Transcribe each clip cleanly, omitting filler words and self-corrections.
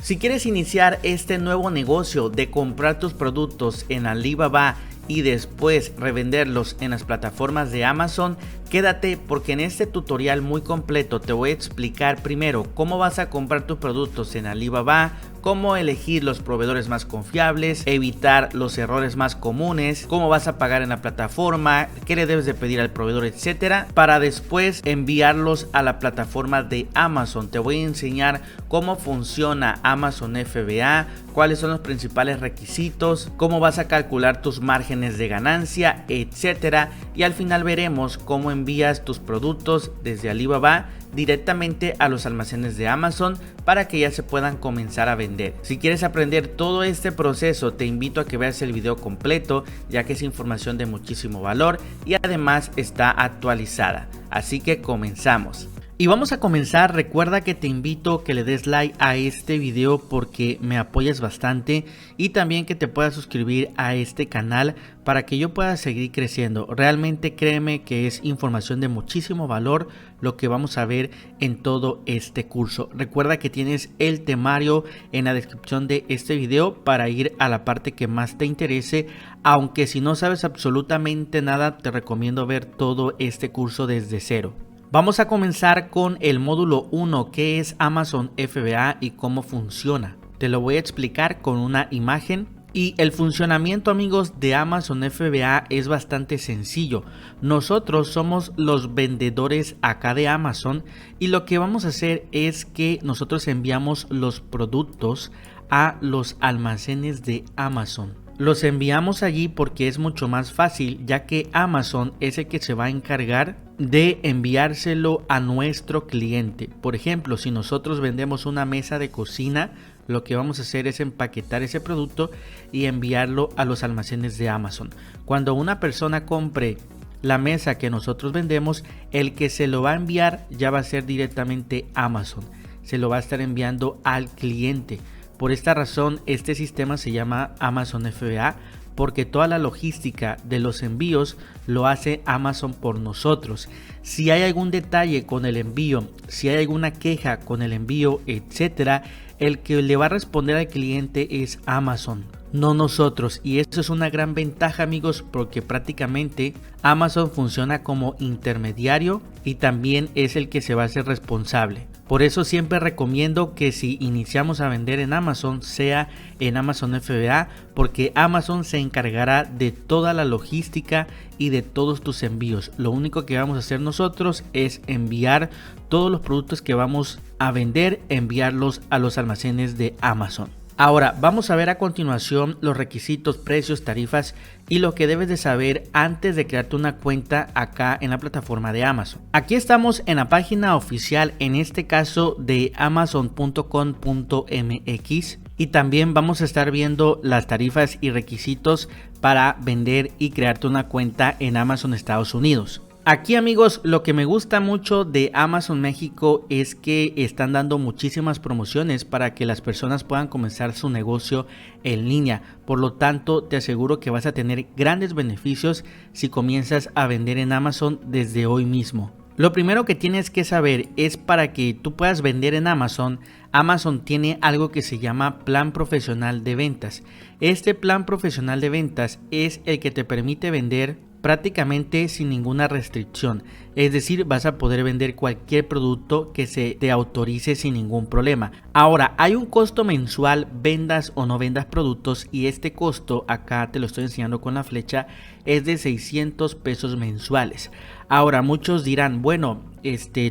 Si quieres iniciar este nuevo negocio de comprar tus productos en Alibaba y después revenderlos en las plataformas de Amazon, quédate porque en este tutorial muy completo te voy a explicar primero cómo vas a comprar tus productos en Alibaba, cómo elegir los proveedores más confiables, evitar los errores más comunes, cómo vas a pagar en la plataforma, qué le debes de pedir al proveedor, etcétera, para después enviarlos a la plataforma de Amazon. Te voy a enseñar cómo funciona Amazon FBA, cuáles son los principales requisitos, cómo vas a calcular tus márgenes de ganancia, etcétera, y al final veremos cómo envías tus productos desde Alibaba directamente a los almacenes de Amazon para que ya se puedan comenzar a vender. Si quieres aprender todo este proceso, te invito a que veas el video completo, ya que es información de muchísimo valor y además está actualizada. Así que comenzamos. Y vamos a comenzar. Recuerda que te invito que le des like a este video porque me apoyas bastante, y también que te puedas suscribir a este canal para que yo pueda seguir creciendo. Realmente créeme que es información de muchísimo valor lo que vamos a ver en todo este curso. Recuerda que tienes el temario en la descripción de este video para ir a la parte que más te interese, aunque si no sabes absolutamente nada te recomiendo ver todo este curso desde cero. Vamos a comenzar con el módulo 1, que es Amazon FBA y cómo funciona. Te lo voy a explicar con una imagen. Y el funcionamiento, amigos, de Amazon FBA es bastante sencillo. Nosotros somos los vendedores acá de Amazon y lo que vamos a hacer es que nosotros enviamos los productos a los almacenes de Amazon. Los enviamos allí porque es mucho más fácil, ya que Amazon es el que se va a encargar de enviárselo a nuestro cliente. Por ejemplo, si nosotros vendemos una mesa de cocina, lo que vamos a hacer es empaquetar ese producto y enviarlo a los almacenes de Amazon. Cuando una persona compre la mesa que nosotros vendemos, el que se lo va a enviar ya va a ser directamente Amazon. Se lo va a estar enviando al cliente. Por esta razón, este sistema se llama Amazon FBA, porque toda la logística de los envíos lo hace Amazon por nosotros. Si hay algún detalle con el envío, si hay alguna queja con el envío, etcétera, el que le va a responder al cliente es Amazon, no nosotros. Y esto es una gran ventaja, amigos, porque prácticamente Amazon funciona como intermediario y también es el que se va a hacer responsable. Por eso siempre recomiendo que si iniciamos a vender en Amazon, sea en Amazon FBA, porque Amazon se encargará de toda la logística y de todos tus envíos. Lo único que vamos a hacer nosotros es enviar todos los productos que vamos a vender, enviarlos a los almacenes de Amazon. Ahora vamos a ver a continuación los requisitos, precios, tarifas y lo que debes de saber antes de crearte una cuenta acá en la plataforma de Amazon. Aquí estamos en la página oficial, en este caso de amazon.com.mx, y también vamos a estar viendo las tarifas y requisitos para vender y crearte una cuenta en Amazon Estados Unidos. Aquí, amigos, lo que me gusta mucho de Amazon México es que están dando muchísimas promociones para que las personas puedan comenzar su negocio en línea. Por lo tanto, te aseguro que vas a tener grandes beneficios si comienzas a vender en Amazon desde hoy mismo. Lo primero que tienes que saber es, para que tú puedas vender en Amazon, Amazon tiene algo que se llama Plan Profesional de Ventas. Este Plan Profesional de Ventas es el que te permite vender prácticamente sin ninguna restricción, es decir, vas a poder vender cualquier producto que se te autorice sin ningún problema. Ahora, hay un costo mensual, vendas o no vendas productos, y este costo, acá te lo estoy enseñando con la flecha, es de 600 pesos mensuales. Ahora, muchos dirán, bueno,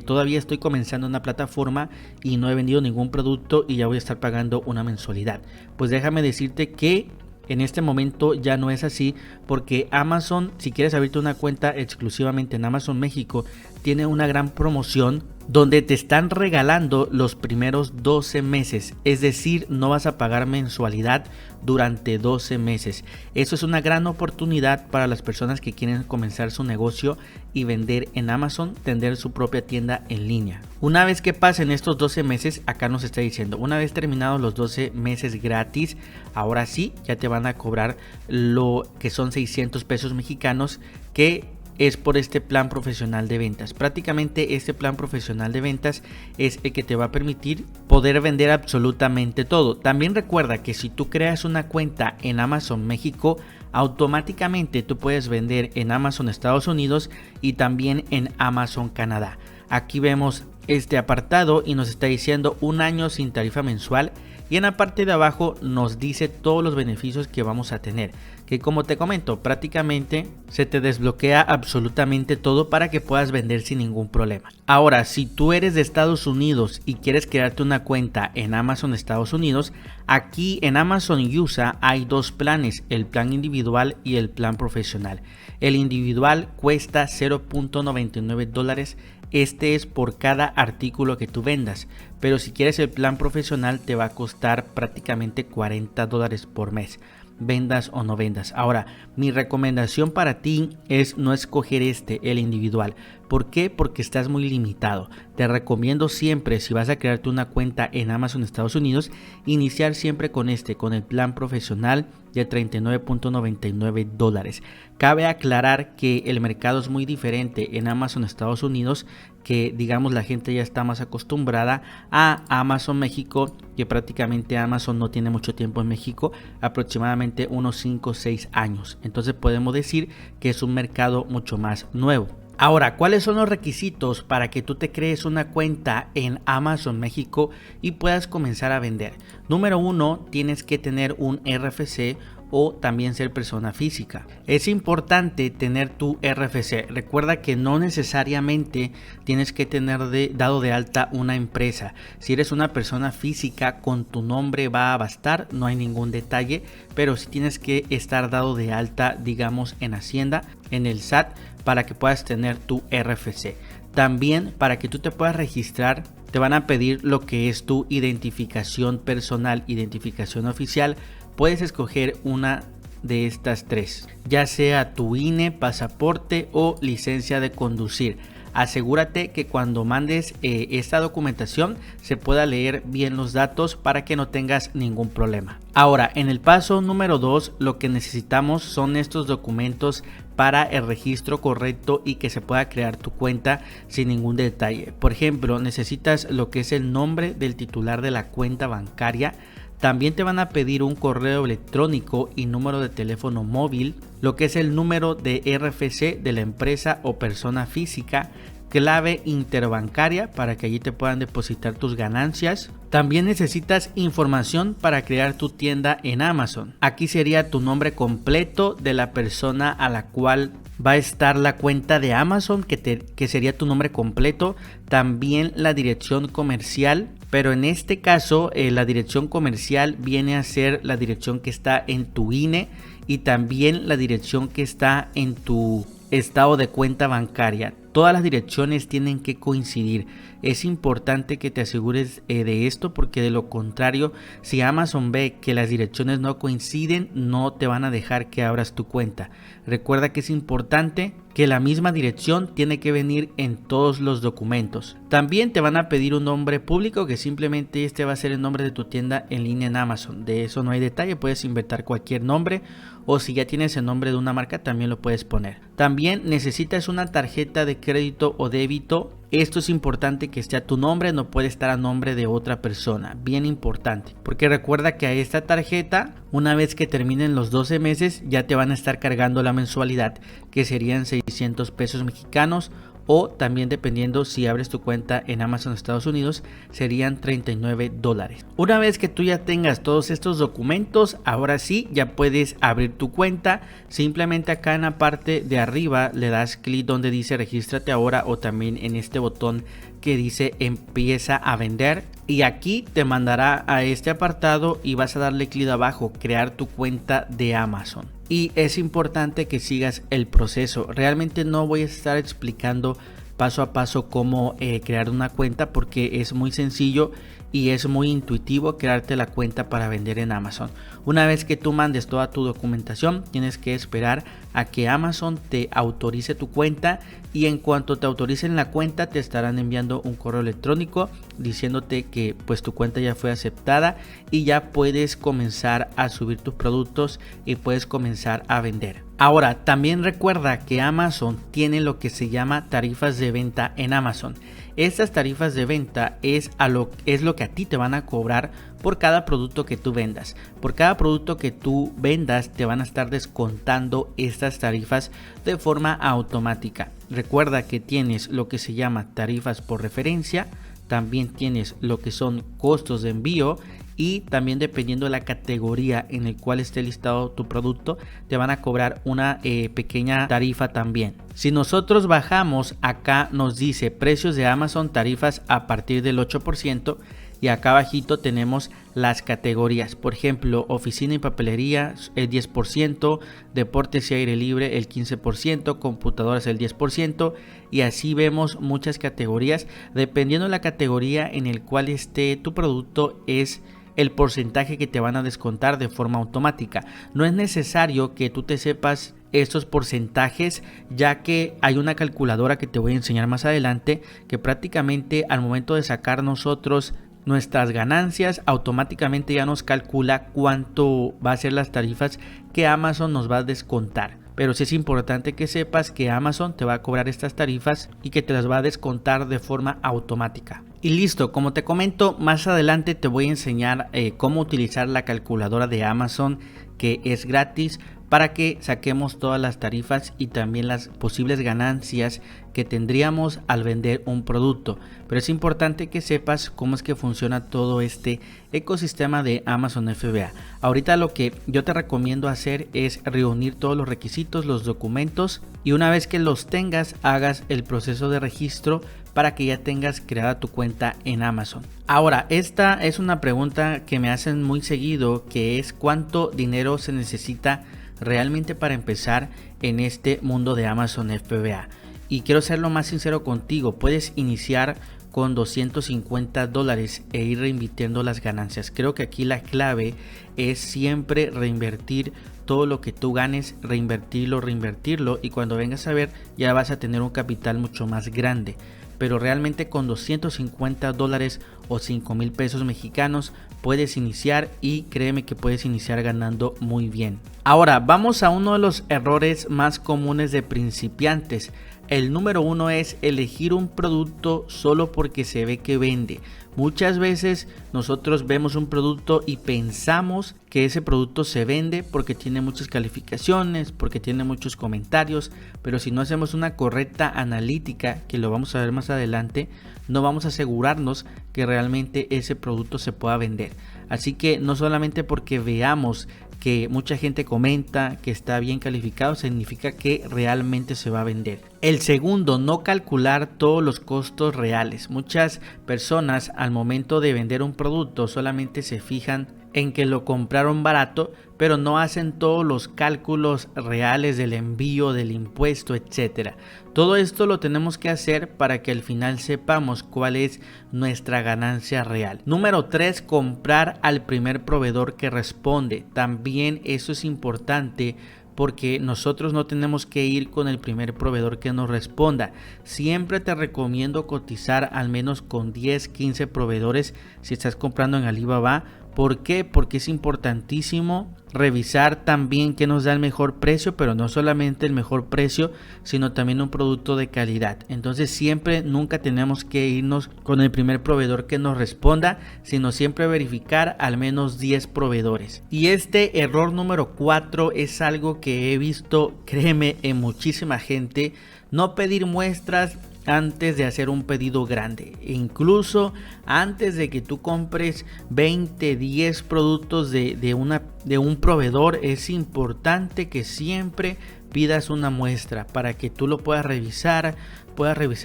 todavía estoy comenzando una plataforma y no he vendido ningún producto y ya voy a estar pagando una mensualidad. Pues déjame decirte que en este momento ya no es así, porque Amazon, si quieres abrirte una cuenta exclusivamente en Amazon México, tiene una gran promoción donde te están regalando los primeros 12 meses, es decir, no vas a pagar mensualidad durante 12 meses. Eso es una gran oportunidad para las personas que quieren comenzar su negocio y vender en Amazon, tener su propia tienda en línea. Una vez que pasen estos 12 meses, acá nos está diciendo, una vez terminados los 12 meses gratis, ahora sí, ya te van a cobrar lo que son 600 pesos mexicanos, que es por este plan profesional de ventas. Prácticamente este plan profesional de ventas es el que te va a permitir poder vender absolutamente todo. También recuerda que si tú creas una cuenta en Amazon México, automáticamente tú puedes vender en Amazon Estados Unidos y también en Amazon Canadá. Aquí vemos este apartado y nos está diciendo 1 año sin tarifa mensual, y en la parte de abajo nos dice todos los beneficios que vamos a tener, que como te comento, prácticamente se te desbloquea absolutamente todo para que puedas vender sin ningún problema. Ahora, si tú eres de Estados Unidos y quieres crearte una cuenta en Amazon Estados Unidos, aquí en Amazon USA hay 2 planes, el plan individual y el plan profesional. El individual cuesta $0.99. Este es por cada artículo que tú vendas, pero si quieres el plan profesional te va a costar prácticamente $40 por mes, vendas o no vendas. Ahora, mi recomendación para ti es no escoger el individual. ¿Por qué? Porque estás muy limitado. Te recomiendo siempre, si vas a crearte una cuenta en Amazon Estados Unidos, iniciar siempre con el plan profesional de $39.99. Cabe aclarar que el mercado es muy diferente en Amazon Estados Unidos, que digamos la gente ya está más acostumbrada a Amazon México, que prácticamente Amazon no tiene mucho tiempo en México, aproximadamente unos 5 o 6 años. Entonces podemos decir que es un mercado mucho más nuevo. Ahora, ¿cuáles son los requisitos para que tú te crees una cuenta en Amazon México y puedas comenzar a vender? Número 1, tienes que tener un RFC o también ser persona física. Es importante tener tu RFC. Recuerda que no necesariamente tienes que tener dado de alta una empresa. Si eres una persona física, con tu nombre va a bastar, no hay ningún detalle, pero si tienes que estar dado de alta, digamos, en Hacienda, en el SAT, para que puedas tener tu RFC. También para que tú te puedas registrar, te van a pedir lo que es tu identificación personal, identificación oficial. Puedes escoger una de estas 3, ya sea tu INE, pasaporte o licencia de conducir. Asegúrate que cuando mandes esta documentación se pueda leer bien los datos para que no tengas ningún problema. Ahora, en el paso número 2, lo que necesitamos son estos documentos para el registro correcto y que se pueda crear tu cuenta sin ningún detalle. Por ejemplo, necesitas lo que es el nombre del titular de la cuenta bancaria. También te van a pedir un correo electrónico y número de teléfono móvil, lo que es el número de RFC de la empresa o persona física, clave interbancaria para que allí te puedan depositar tus ganancias. También necesitas información para crear tu tienda en Amazon. Aquí sería tu nombre completo de la persona a la cual va a estar la cuenta de Amazon, que sería tu nombre completo. También la dirección comercial, pero en este caso la dirección comercial viene a ser la dirección que está en tu INE y también la dirección que está en tu estado de cuenta bancaria. Todas las direcciones tienen que coincidir. Es importante que te asegures de esto, porque de lo contrario, si Amazon ve que las direcciones no coinciden, no te van a dejar que abras tu cuenta. Recuerda que es importante que la misma dirección tiene que venir en todos los documentos. También te van a pedir un nombre público, que simplemente este va a ser el nombre de tu tienda en línea en Amazon. De eso no hay detalle, puedes inventar cualquier nombre, o si ya tienes el nombre de una marca también lo puedes poner. También necesitas una tarjeta de crédito o débito. Esto es importante que esté a tu nombre, no puede estar a nombre de otra persona. Bien importante, porque recuerda que a esta tarjeta, una vez que terminen los 12 meses, ya te van a estar cargando la mensualidad, que serían 600 pesos mexicanos, o también dependiendo si abres tu cuenta en Amazon Estados Unidos serían $39. Una vez que tú ya tengas todos estos documentos, ahora sí ya puedes abrir tu cuenta. Simplemente acá en la parte de arriba le das clic donde dice regístrate ahora, o también en este botón que dice empieza a vender, y aquí te mandará a este apartado y vas a darle clic abajo, crear tu cuenta de Amazon. Y es importante que sigas el proceso. Realmente no voy a estar explicando paso a paso cómo crear una cuenta, porque es muy sencillo y es muy intuitivo crearte la cuenta para vender en Amazon. Una vez que tú mandes toda tu documentación, tienes que esperar a que Amazon te autorice tu cuenta, y en cuanto te autoricen la cuenta te estarán enviando un correo electrónico diciéndote que pues tu cuenta ya fue aceptada y ya puedes comenzar a subir tus productos y puedes comenzar a vender. Ahora, también recuerda que Amazon tiene lo que se llama tarifas de venta en Amazon. Estas tarifas de venta es lo que a ti te van a cobrar por cada producto que tú vendas. Por cada producto que tú vendas te van a estar descontando estas tarifas de forma automática. Recuerda que tienes lo que se llama tarifas por referencia, también tienes lo que son costos de envío, y también dependiendo de la categoría en el cual esté listado tu producto te van a cobrar una pequeña tarifa también. Si nosotros bajamos, acá nos dice precios de Amazon, tarifas a partir del 8%, y acá abajito tenemos las categorías. Por ejemplo, oficina y papelería el 10%, deportes y aire libre el 15%, computadoras el 10%, y así vemos muchas categorías. Dependiendo de la categoría en el cual esté tu producto es el porcentaje que te van a descontar de forma automática. No es necesario que tú te sepas estos porcentajes, ya que hay una calculadora que te voy a enseñar más adelante, que prácticamente al momento de sacar nosotros nuestras ganancias, automáticamente ya nos calcula cuánto va a ser las tarifas que Amazon nos va a descontar. Pero sí es importante que sepas que Amazon te va a cobrar estas tarifas y que te las va a descontar de forma automática. Y listo, como te comento, más adelante te voy a enseñar cómo utilizar la calculadora de Amazon, que es gratis, para que saquemos todas las tarifas y también las posibles ganancias que tendríamos al vender un producto. Pero es importante que sepas cómo es que funciona todo este ecosistema de Amazon FBA. Ahorita lo que yo te recomiendo hacer es reunir todos los requisitos, los documentos, y una vez que los tengas, hagas el proceso de registro para que ya tengas creada tu cuenta en Amazon. Ahora, esta es una pregunta que me hacen muy seguido, que es ¿cuánto dinero se necesita realmente para empezar en este mundo de Amazon FBA? Y quiero ser lo más sincero contigo, puedes iniciar con $250 e ir reinvirtiendo las ganancias. Creo que aquí la clave es siempre reinvertir todo lo que tú ganes, reinvertirlo, y cuando vengas a ver ya vas a tener un capital mucho más grande. Pero realmente con $250 o 5,000 pesos mexicanos puedes iniciar, y créeme que puedes iniciar ganando muy bien. Ahora vamos a uno de los errores más comunes de principiantes. El número 1 es elegir un producto solo porque se ve que vende. Muchas veces nosotros vemos un producto y pensamos que ese producto se vende porque tiene muchas calificaciones, porque tiene muchos comentarios, pero si no hacemos una correcta analítica, que lo vamos a ver más adelante, no vamos a asegurarnos que realmente ese producto se pueda vender. Así que no solamente porque veamos que mucha gente comenta que está bien calificado significa que realmente se va a vender. El segundo, no calcular todos los costos reales. Muchas personas al momento de vender un producto solamente se fijan en que lo compraron barato, pero no hacen todos los cálculos reales del envío, del impuesto, etcétera. Todo esto lo tenemos que hacer para que al final sepamos cuál es nuestra ganancia real. Número 3, comprar al primer proveedor que responde. También eso es importante, porque nosotros no tenemos que ir con el primer proveedor que nos responda. Siempre te recomiendo cotizar al menos con 10, 15 proveedores si estás comprando en Alibaba. ¿Por qué? Porque es importantísimo revisar también qué nos da el mejor precio, pero no solamente el mejor precio, sino también un producto de calidad. Entonces nunca tenemos que irnos con el primer proveedor que nos responda, sino siempre verificar al menos 10 proveedores. Y este error número 4 es algo que he visto, créeme, en muchísima gente: no pedir muestras antes de hacer un pedido grande. Incluso antes de que tú compres 20, 10 productos de un proveedor, es importante que siempre pidas una muestra para que tú lo puedas revisar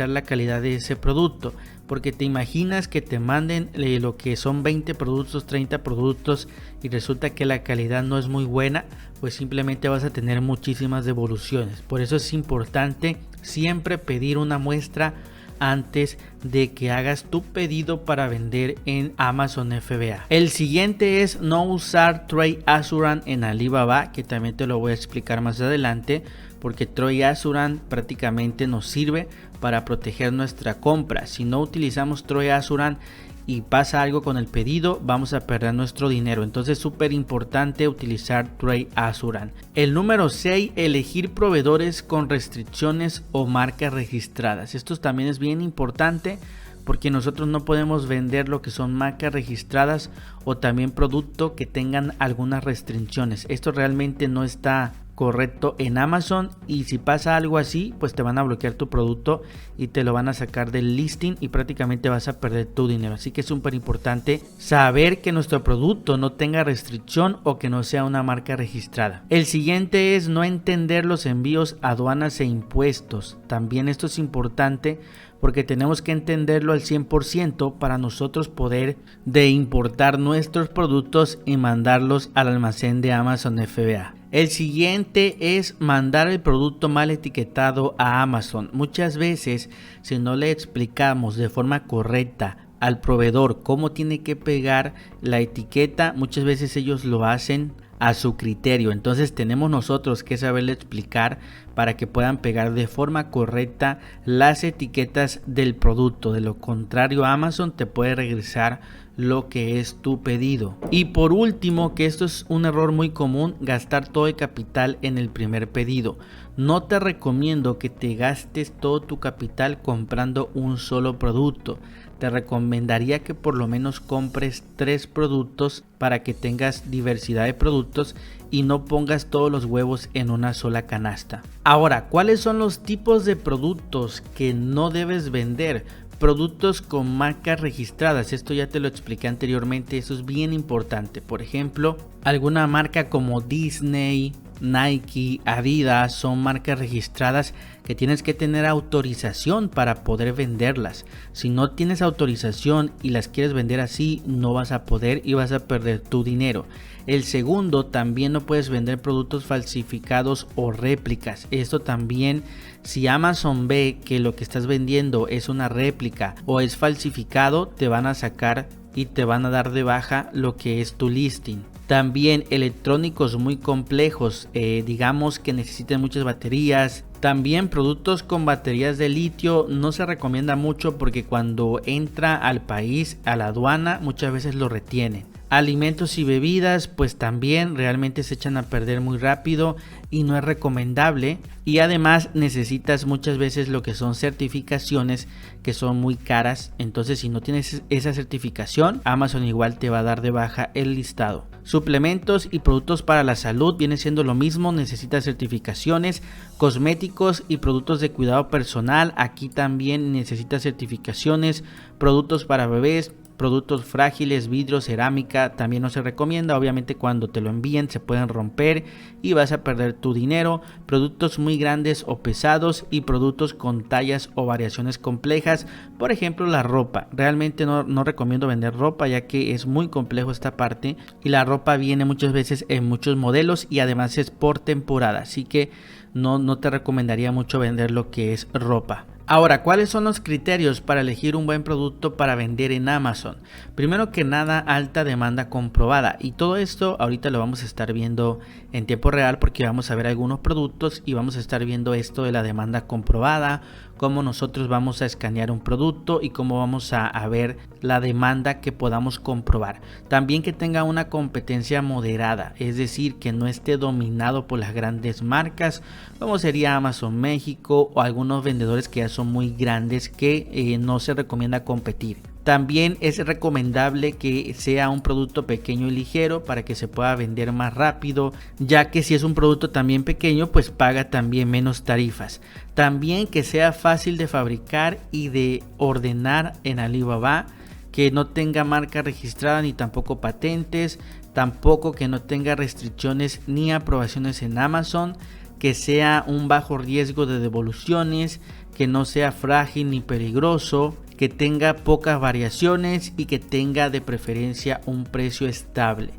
la calidad de ese producto. Porque te imaginas que te manden lo que son 20 productos, 30 productos y resulta que la calidad no es muy buena, pues simplemente vas a tener muchísimas devoluciones. Por eso es importante siempre pedir una muestra antes de que hagas tu pedido para vender en Amazon FBA. El siguiente es no usar Trade Assurance en Alibaba, que también te lo voy a explicar más adelante, porque Trade Assurance prácticamente nos sirve para proteger nuestra compra. Si no utilizamos Trade Assurance y pasa algo con el pedido, vamos a perder nuestro dinero. Entonces es súper importante utilizar Trade Assurance. El número 6, elegir proveedores con restricciones o marcas registradas. Esto también es bien importante porque nosotros no podemos vender lo que son marcas registradas o también productos que tengan algunas restricciones. Esto realmente no está correcto en Amazon, y si pasa algo así, pues te van a bloquear tu producto y te lo van a sacar del listing y prácticamente vas a perder tu dinero. Así que es súper importante saber que nuestro producto no tenga restricción o que no sea una marca registrada. El siguiente es no entender los envíos, aduanas e impuestos. También esto es importante porque tenemos que entenderlo al 100% para nosotros poder importar nuestros productos y mandarlos al almacén de Amazon FBA. El siguiente es mandar el producto mal etiquetado a Amazon. Muchas veces, si no le explicamos de forma correcta al proveedor cómo tiene que pegar la etiqueta, muchas veces ellos lo hacen a su criterio. Entonces tenemos nosotros que saberle explicar para que puedan pegar de forma correcta las etiquetas del producto. De lo contrario, Amazon te puede regresar lo que es tu pedido. Y por último, que esto es un error muy común, gastar todo el capital en el primer pedido. No te recomiendo que te gastes todo tu capital comprando un solo producto. Te recomendaría que por lo menos compres 3 productos para que tengas diversidad de productos y no pongas todos los huevos en una sola canasta. Ahora, ¿cuáles son los tipos de productos que no debes vender? Productos con marcas registradas, esto ya te lo expliqué anteriormente, eso es bien importante. Por ejemplo, alguna marca como Disney, Nike, Adidas son marcas registradas que tienes que tener autorización para poder venderlas. Si no tienes autorización y las quieres vender así, no vas a poder y vas a perder tu dinero. El segundo, también no puedes vender productos falsificados o réplicas. Esto también, si Amazon ve que lo que estás vendiendo es una réplica o es falsificado, te van a sacar y te van a dar de baja lo que es tu listing. También electrónicos muy complejos, digamos que necesiten muchas baterías. También productos con baterías de litio no se recomienda mucho porque cuando entra al país, a la aduana, muchas veces lo retienen. Alimentos y bebidas pues también realmente se echan a perder muy rápido y no es recomendable, y además necesitas muchas veces lo que son certificaciones que son muy caras. Entonces si no tienes esa certificación, Amazon igual te va a dar de baja el listado. Suplementos y productos para la salud viene siendo lo mismo, necesitas certificaciones. Cosméticos y productos de cuidado personal, aquí también necesitas certificaciones. Productos para bebés, productos frágiles, vidrio, cerámica, también no se recomienda. Obviamente cuando te lo envíen se pueden romper y vas a perder tu dinero. Productos muy grandes o pesados y productos con tallas o variaciones complejas. Por ejemplo, la ropa. Realmente no recomiendo vender ropa ya que es muy complejo esta parte y la ropa viene muchas veces en muchos modelos y además es por temporada. Así que no te recomendaría mucho vender lo que es ropa. Ahora, ¿cuáles son los criterios para elegir un buen producto para vender en Amazon? Primero que nada, alta demanda comprobada, y todo esto ahorita lo vamos a estar viendo en tiempo real porque vamos a ver algunos productos y vamos a estar viendo esto de la demanda comprobada, cómo nosotros vamos a escanear un producto y cómo vamos a ver la demanda que podamos comprobar. También que tenga una competencia moderada, es decir, que no esté dominado por las grandes marcas como sería Amazon México o algunos vendedores que ya son muy grandes que no se recomienda competir. También es recomendable que sea un producto pequeño y ligero para que se pueda vender más rápido, ya que si es un producto también pequeño pues paga también menos tarifas. También que sea fácil de fabricar y de ordenar en Alibaba, que no tenga marca registrada ni tampoco patentes, tampoco que no tenga restricciones ni aprobaciones en Amazon, que sea un bajo riesgo de devoluciones, que no sea frágil ni peligroso, que tenga pocas variaciones y que tenga de preferencia un precio estable.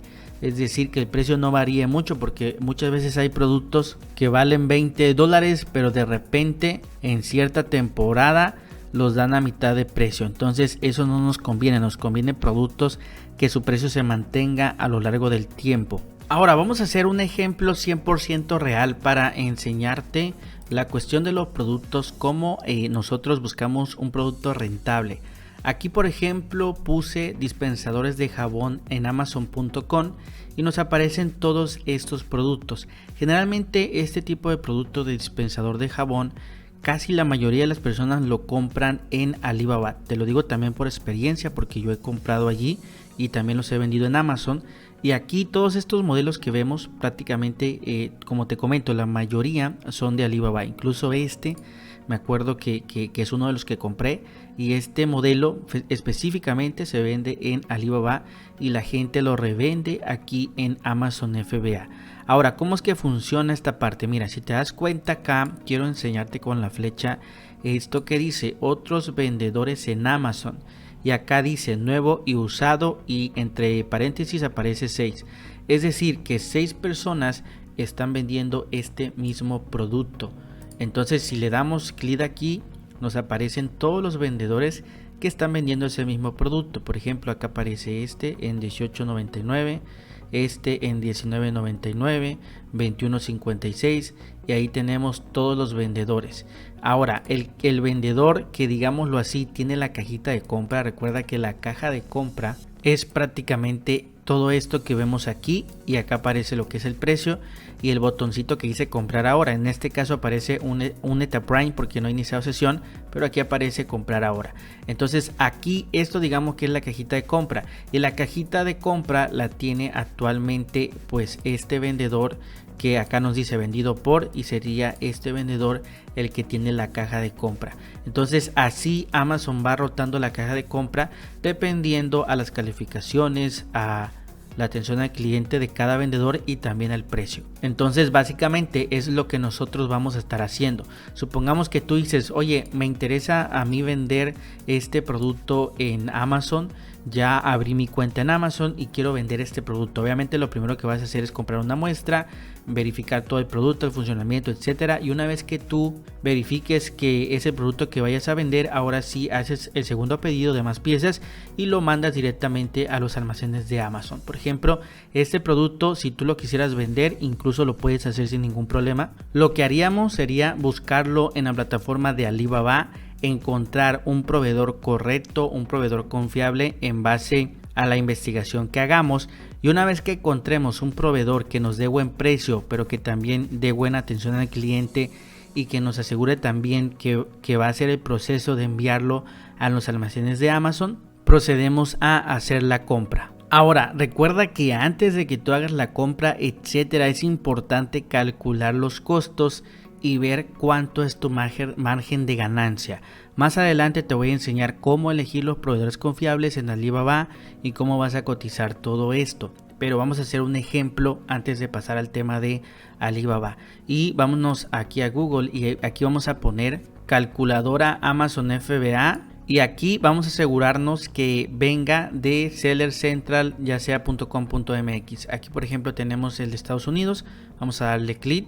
Es decir, que el precio no varíe mucho porque muchas veces hay productos que valen $20 pero de repente en cierta temporada los dan a mitad de precio. Entonces eso no nos conviene, nos conviene productos que su precio se mantenga a lo largo del tiempo. Ahora vamos a hacer un ejemplo 100% real para enseñarte la cuestión de los productos, cómo nosotros buscamos un producto rentable. Aquí por ejemplo puse dispensadores de jabón en amazon.com y nos aparecen todos estos productos. Generalmente este tipo de producto de dispensador de jabón casi la mayoría de las personas lo compran en Alibaba. Te lo digo también por experiencia porque yo he comprado allí y también los he vendido en Amazon. Y aquí todos estos modelos que vemos prácticamente, como te comento, la mayoría son de Alibaba. Incluso este, me acuerdo que es uno de los que compré. Y este modelo específicamente se vende en Alibaba y la gente lo revende aquí en Amazon FBA. Ahora, ¿cómo es que funciona esta parte? Mira, si te das cuenta acá, quiero enseñarte con la flecha esto que dice otros vendedores en Amazon. Y acá dice nuevo y usado y entre paréntesis aparece 6. Es decir, que 6 personas están vendiendo este mismo producto. Entonces si le damos clic aquí, nos aparecen todos los vendedores que están vendiendo ese mismo producto. Por ejemplo, acá aparece este en $18.99, este en $19.99, $21.56 y ahí tenemos todos los vendedores. Ahora el vendedor que, digámoslo así, tiene la cajita de compra. Recuerda que la caja de compra es prácticamente todo esto que vemos aquí y acá aparece lo que es el precio y el botoncito que dice comprar ahora. En este caso aparece un ETA Prime porque no ha iniciado sesión, pero aquí aparece comprar ahora. Entonces aquí esto digamos que es la cajita de compra y la cajita de compra la tiene actualmente pues este vendedor que acá nos dice vendido por, y sería este vendedor el que tiene la caja de compra. Entonces así Amazon va rotando la caja de compra dependiendo a las calificaciones, a la atención al cliente de cada vendedor y también al precio. Entonces básicamente es lo que nosotros vamos a estar haciendo. Supongamos que tú dices, oye, me interesa a mí vender este producto en Amazon. Ya abrí mi cuenta en Amazon y quiero vender este producto. Obviamente lo primero que vas a hacer es comprar una muestra, verificar todo el producto, el funcionamiento, etcétera. Y una vez que tú verifiques que ese producto que vayas a vender, ahora sí haces el segundo pedido de más piezas y lo mandas directamente a los almacenes de Amazon. Por ejemplo, este producto, si tú lo quisieras vender, incluso lo puedes hacer sin ningún problema. Lo que haríamos sería buscarlo en la plataforma de Alibaba, encontrar un proveedor correcto, un proveedor confiable en base a la investigación que hagamos, y una vez que encontremos un proveedor que nos dé buen precio pero que también dé buena atención al cliente y que nos asegure también que va a hacer el proceso de enviarlo a los almacenes de Amazon, procedemos a hacer la compra. Ahora recuerda que antes de que tú hagas la compra, etcétera, es importante calcular los costos y ver cuánto es tu margen de ganancia. Más adelante te voy a enseñar cómo elegir los proveedores confiables en Alibaba y cómo vas a cotizar todo esto. Pero vamos a hacer un ejemplo antes de pasar al tema de Alibaba. Y vámonos aquí a Google y aquí vamos a poner calculadora Amazon FBA. Y aquí vamos a asegurarnos que venga de Seller Central, ya sea .com.mx. Aquí por ejemplo tenemos el de Estados Unidos. Vamos a darle clic.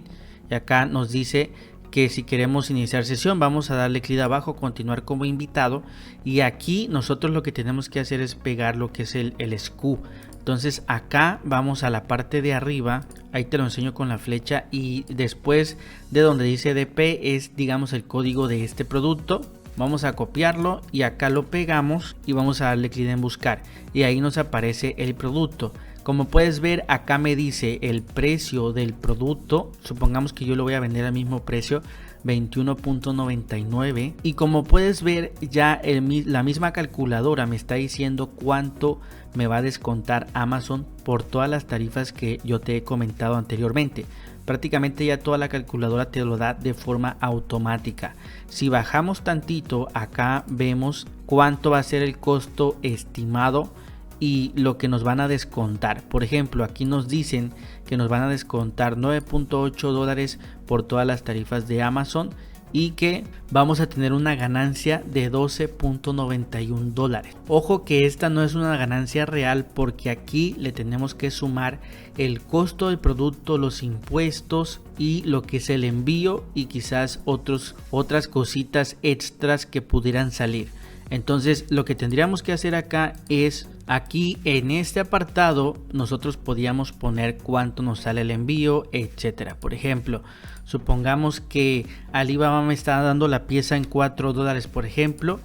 Y acá nos dice que si queremos iniciar sesión, vamos a darle clic abajo, continuar como invitado. Y aquí nosotros lo que tenemos que hacer es pegar lo que es el SKU. Entonces acá vamos a la parte de arriba, ahí te lo enseño con la flecha, y después de donde dice DP es digamos el código de este producto. Vamos a copiarlo y acá lo pegamos y vamos a darle clic en buscar y ahí nos aparece el producto. Como puedes ver, acá me dice el precio del producto. Supongamos que yo lo voy a vender al mismo precio, 21.99, y como puedes ver ya la misma calculadora me está diciendo cuánto me va a descontar Amazon por todas las tarifas que yo te he comentado anteriormente. Prácticamente ya toda la calculadora te lo da de forma automática. Si bajamos tantito, acá vemos cuánto va a ser el costo estimado y lo que nos van a descontar. Por ejemplo, aquí nos dicen que nos van a descontar $9.8 por todas las tarifas de Amazon y que vamos a tener una ganancia de $12.91. Ojo que esta no es una ganancia real porque aquí le tenemos que sumar el costo del producto, los impuestos y lo que es el envío y quizás otras cositas extras que pudieran salir. Entonces lo que tendríamos que hacer acá es, aquí en este apartado nosotros podíamos poner cuánto nos sale el envío, etcétera. Por ejemplo, supongamos que Alibaba me está dando la pieza en $4, por ejemplo,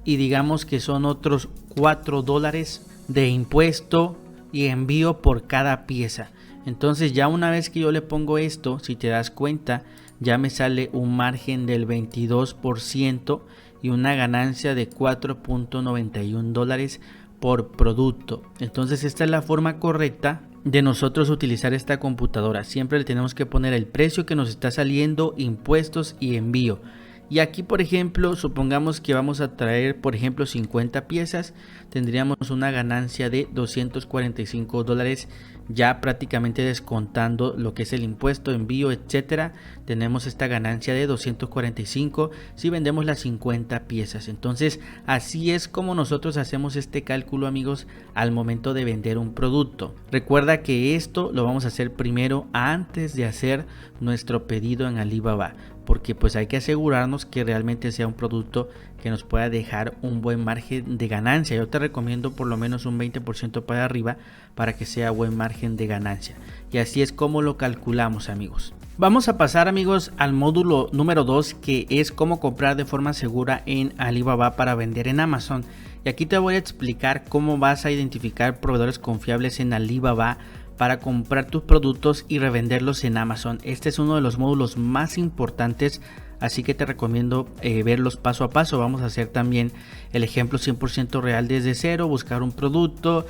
y digamos que son otros $4 de impuesto y envío por cada pieza. Entonces ya una vez que yo le pongo esto, si te das cuenta, ya me sale un margen del 22% y una ganancia de $4.91 por producto. Entonces esta es la forma correcta de nosotros utilizar esta computadora. Siempre le tenemos que poner el precio que nos está saliendo, impuestos y envío. Y aquí, por ejemplo, supongamos que vamos a traer, por ejemplo, 50 piezas, tendríamos una ganancia de $245, ya prácticamente descontando lo que es el impuesto, envío, etcétera. Tenemos esta ganancia de 245 si vendemos las 50 piezas. Entonces, así es como nosotros hacemos este cálculo, amigos, al momento de vender un producto. Recuerda que esto lo vamos a hacer primero antes de hacer nuestro pedido en Alibaba, porque pues hay que asegurarnos que realmente sea un producto que nos pueda dejar un buen margen de ganancia. Yo te recomiendo por lo menos un 20% para arriba para que sea buen margen de ganancia. Y así es como lo calculamos, amigos. Vamos a pasar, amigos, al módulo número 2, que es cómo comprar de forma segura en Alibaba para vender en Amazon. Y aquí te voy a explicar cómo vas a identificar proveedores confiables en Alibaba para comprar tus productos y revenderlos en Amazon. Este es uno de los módulos más importantes, así que te recomiendo verlos paso a paso. Vamos a hacer también el ejemplo 100% real desde cero, buscar un producto,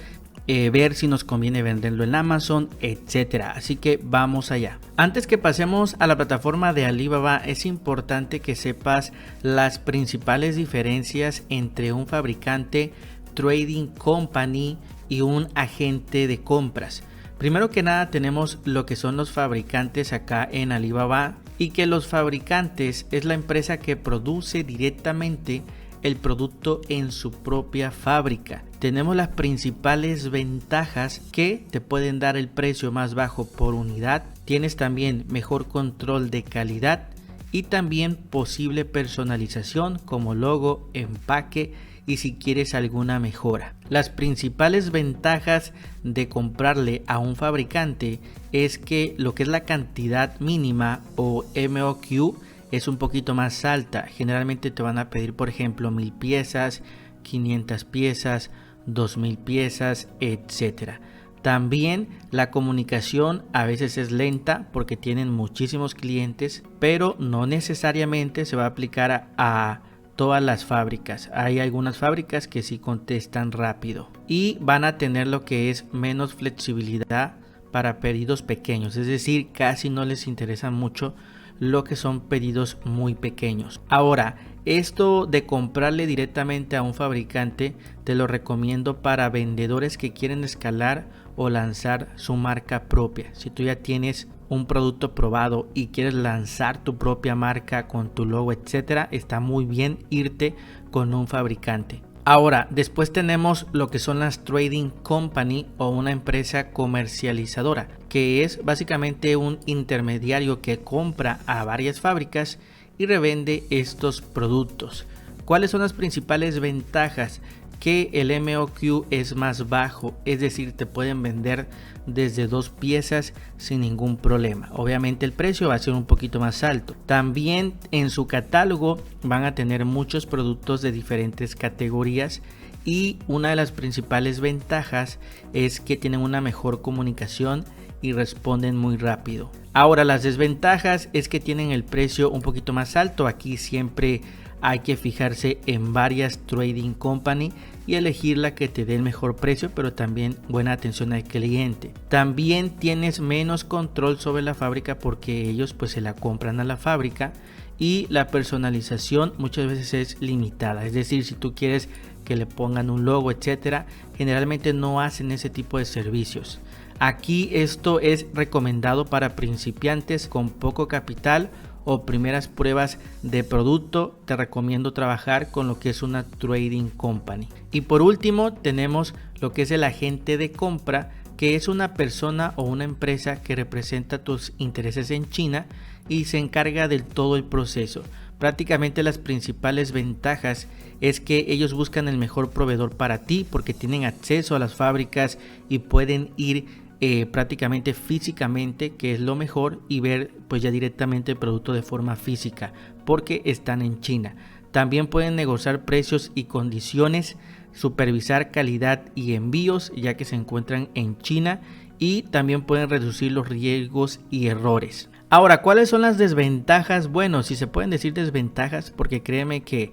ver si nos conviene venderlo en Amazon, etcétera. Así que vamos allá. Antes que pasemos a la plataforma de Alibaba, es importante que sepas las principales diferencias entre un fabricante, trading company y un agente de compras. Primero que nada tenemos lo que son los fabricantes acá en Alibaba, y que los fabricantes es la empresa que produce directamente el producto en su propia fábrica. Tenemos las principales ventajas que te pueden dar el precio más bajo por unidad. Tienes también mejor control de calidad y también posible personalización como logo, empaque y si quieres alguna mejora. Las principales ventajas de comprarle a un fabricante es que lo que es la cantidad mínima o MOQ es un poquito más alta. Generalmente te van a pedir, por ejemplo, 1000 piezas, 500 piezas, 2000 piezas, etcétera. También la comunicación a veces es lenta porque tienen muchísimos clientes, pero no necesariamente se va a aplicar a todas las fábricas. Hay algunas fábricas que sí contestan rápido y van a tener lo que es menos flexibilidad para pedidos pequeños, es decir, casi no les interesa mucho lo que son pedidos muy pequeños. Ahora, esto de comprarle directamente a un fabricante te lo recomiendo para vendedores que quieren escalar o lanzar su marca propia. Si tú ya tienes un producto probado y quieres lanzar tu propia marca con tu logo, etcétera, está muy bien irte con un fabricante. Ahora, después tenemos lo que son las trading company o una empresa comercializadora, que es básicamente un intermediario que compra a varias fábricas y revende estos productos. ¿Cuáles son las principales ventajas? Que el MOQ es más bajo, es decir, te pueden vender desde 2 piezas sin ningún problema. Obviamente el precio va a ser un poquito más alto. También en su catálogo van a tener muchos productos de diferentes categorías y una de las principales ventajas es que tienen una mejor comunicación y responden muy rápido. Ahora, las desventajas es que tienen el precio un poquito más alto. Aquí siempre hay que fijarse en varias trading company y elegir la que te dé el mejor precio, pero también buena atención al cliente. También tienes menos control sobre la fábrica porque ellos pues se la compran a la fábrica, y la personalización muchas veces es limitada. Es decir, si tú quieres que le pongan un logo, etcétera, generalmente no hacen ese tipo de servicios. Aquí esto es recomendado para principiantes con poco capital o primeras pruebas de producto, te recomiendo trabajar con lo que es una trading company. Y por último tenemos lo que es el agente de compra, que es una persona o una empresa que representa tus intereses en China y se encarga de todo el proceso. Prácticamente las principales ventajas es que ellos buscan el mejor proveedor para ti porque tienen acceso a las fábricas y pueden ir prácticamente físicamente, que es lo mejor, y ver pues ya directamente el producto de forma física porque están en China. También pueden negociar precios y condiciones, supervisar calidad y envíos ya que se encuentran en China, y también pueden reducir los riesgos y errores. Ahora, ¿cuáles son las desventajas? Bueno, si se pueden decir desventajas, porque créeme que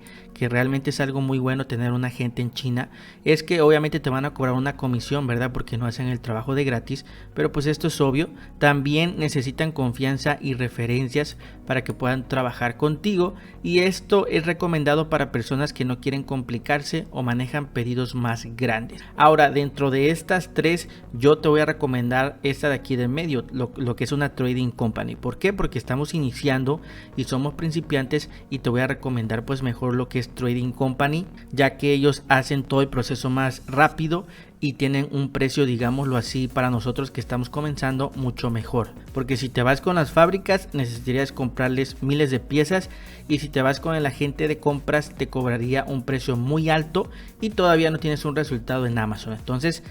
realmente es algo muy bueno tener un agente en China, es que obviamente te van a cobrar una comisión, ¿verdad? Porque no hacen el trabajo de gratis, pero pues esto es obvio. También necesitan confianza y referencias para que puedan trabajar contigo, y esto es recomendado para personas que no quieren complicarse o manejan pedidos más grandes. Ahora, dentro de estas tres, yo te voy a recomendar esta de aquí de medio, lo que es una trading company. ¿Por qué? Porque estamos iniciando y somos principiantes, y te voy a recomendar pues mejor lo que es trading company, ya que ellos hacen todo el proceso más rápido y tienen un precio, digámoslo así, para nosotros que estamos comenzando mucho mejor. Porque si te vas con las fábricas necesitarías comprarles miles de piezas, y si te vas con el agente de compras te cobraría un precio muy alto y todavía no tienes un resultado en Amazon. Entonces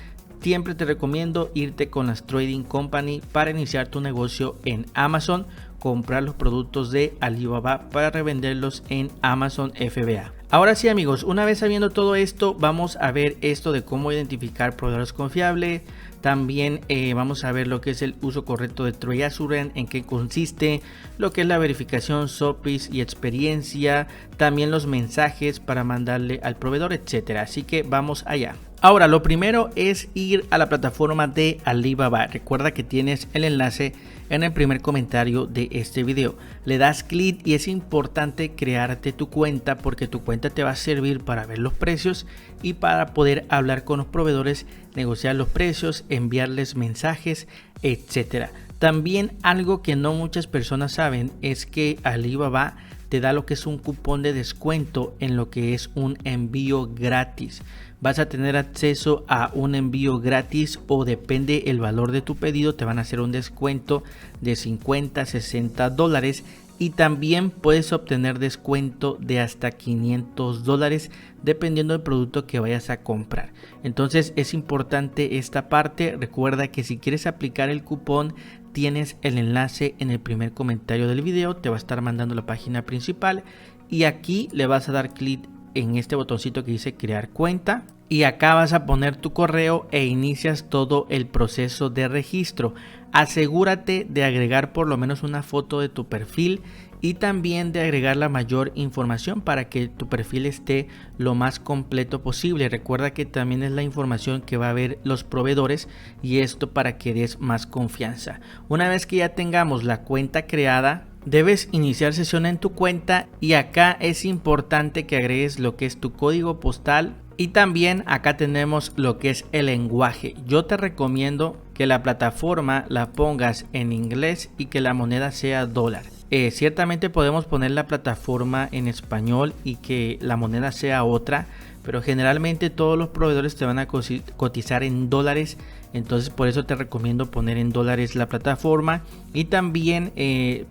siempre te recomiendo irte con las trading company para iniciar tu negocio en Amazon, comprar los productos de Alibaba para revenderlos en Amazon FBA. Ahora sí, amigos, una vez sabiendo todo esto, vamos a ver esto de cómo identificar proveedores confiables. También vamos a ver lo que es el uso correcto de Trade Assurance, en qué consiste, lo que es la verificación SOPIS y experiencia, también los mensajes para mandarle al proveedor, etcétera. Así que vamos allá. Ahora, lo primero es ir a la plataforma de Alibaba. Recuerda que tienes el enlace en el primer comentario de este video. Le das clic y es importante crearte tu cuenta, porque tu cuenta te va a servir para ver los precios y para poder hablar con los proveedores, negociar los precios, enviarles mensajes, etcétera. También algo que no muchas personas saben es que Alibaba te da lo que es un cupón de descuento en lo que es un envío gratis. Vas a tener acceso a un envío gratis, o depende el valor de tu pedido, te van a hacer un descuento de 50, 60 dólares, y también puedes obtener descuento de hasta 500 dólares dependiendo del producto que vayas a comprar. Entonces es importante esta parte. Recuerda que si quieres aplicar el cupón, tienes el enlace en el primer comentario del video, te va a estar mandando la página principal, y aquí le vas a dar clic en este botoncito que dice crear cuenta, y acá vas a poner tu correo e inicias todo el proceso de registro. Asegúrate de agregar por lo menos una foto de tu perfil, y también de agregar la mayor información para que tu perfil esté lo más completo posible. Recuerda que también es la información que va a ver los proveedores, y esto para que des más confianza. Una vez que ya tengamos la cuenta creada, debes iniciar sesión en tu cuenta, y acá es importante que agregues lo que es tu código postal, y también acá tenemos lo que es el lenguaje. Yo te recomiendo que la plataforma la pongas en inglés y que la moneda sea dólar. Ciertamente podemos poner la plataforma en español y que la moneda sea otra, pero generalmente todos los proveedores te van a cotizar en dólares. Entonces por eso te recomiendo poner en dólares la plataforma, y también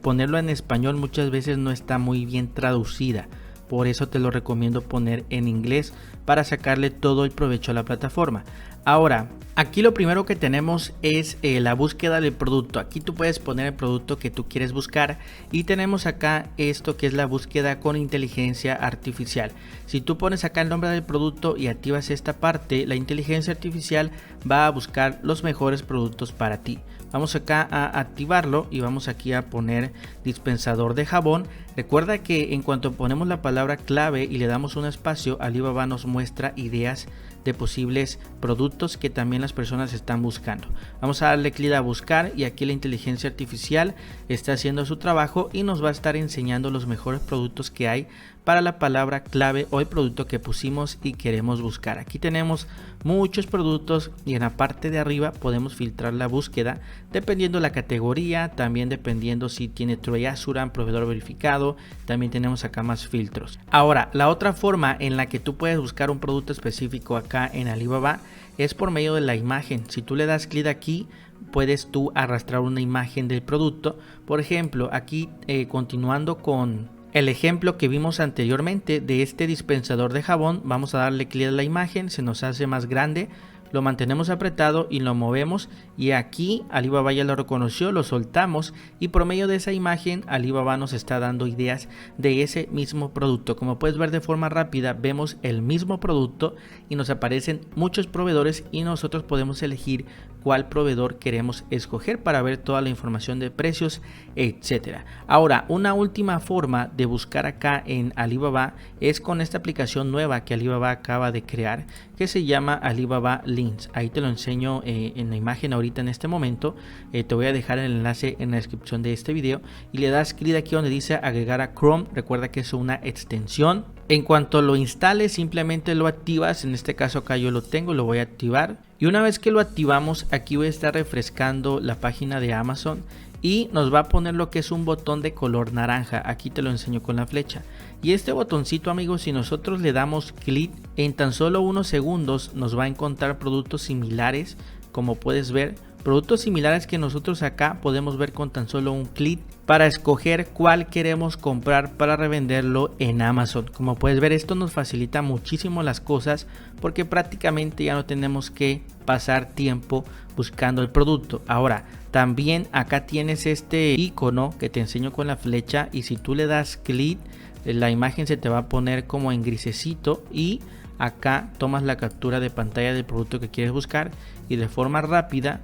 ponerlo en español muchas veces no está muy bien traducida. Por eso te lo recomiendo poner en inglés para sacarle todo el provecho a la plataforma. Ahora, aquí lo primero que tenemos es la búsqueda del producto. Aquí tú puedes poner el producto que tú quieres buscar, y tenemos acá esto que es la búsqueda con inteligencia artificial. Si tú pones acá el nombre del producto y activas esta parte, la inteligencia artificial va a buscar los mejores productos para ti. Vamos acá a activarlo y vamos aquí a poner dispensador de jabón. Recuerda que en cuanto ponemos la palabra clave y le damos un espacio, Alibaba nos muestra ideas de posibles productos que también las personas están buscando. Vamos a darle clic a buscar, y aquí la inteligencia artificial está haciendo su trabajo y nos va a estar enseñando los mejores productos que hay para la palabra clave o el producto que pusimos y queremos buscar. Aquí tenemos muchos productos y en la parte de arriba podemos filtrar la búsqueda dependiendo la categoría, también dependiendo si tiene Troy Azuran, proveedor verificado. También tenemos acá más filtros. Ahora, la otra forma en la que tú puedes buscar un producto específico acá en Alibaba es por medio de la imagen. Si tú le das clic aquí, puedes tú arrastrar una imagen del producto. Por ejemplo, aquí continuando con el ejemplo que vimos anteriormente de este dispensador de jabón, vamos a darle clic a la imagen, se nos hace más grande, lo mantenemos apretado y lo movemos, y aquí Alibaba ya lo reconoció, lo soltamos y por medio de esa imagen Alibaba nos está dando ideas de ese mismo producto. Como puedes ver de forma rápida, vemos el mismo producto y nos aparecen muchos proveedores y nosotros podemos elegir cuál proveedor queremos escoger para ver toda la información de precios, etcétera. Ahora, una última forma de buscar acá en Alibaba es con esta aplicación nueva que Alibaba acaba de crear, que se llama Alibaba Links. Ahí te lo enseño en la imagen ahorita en este momento. Te voy a dejar el enlace en la descripción de este video y le das clic aquí donde dice agregar a Chrome. Recuerda que es una extensión. En cuanto lo instales, simplemente lo activas. En este caso acá yo lo tengo, lo voy a activar. Y una vez que lo activamos, aquí voy a estar refrescando la página de Amazon y nos va a poner lo que es un botón de color naranja. Aquí te lo enseño con la flecha. Y este botoncito, amigos, si nosotros le damos clic, en tan solo unos segundos nos va a encontrar productos similares, como puedes ver. Productos similares que nosotros acá podemos ver con tan solo un clic para escoger cuál queremos comprar para revenderlo en Amazon. Como puedes ver, esto nos facilita muchísimo las cosas porque prácticamente ya no tenemos que pasar tiempo buscando el producto. Ahora, también acá tienes este icono que te enseño con la flecha y si tú le das clic, la imagen se te va a poner como en grisecito y acá tomas la captura de pantalla del producto que quieres buscar y de forma rápida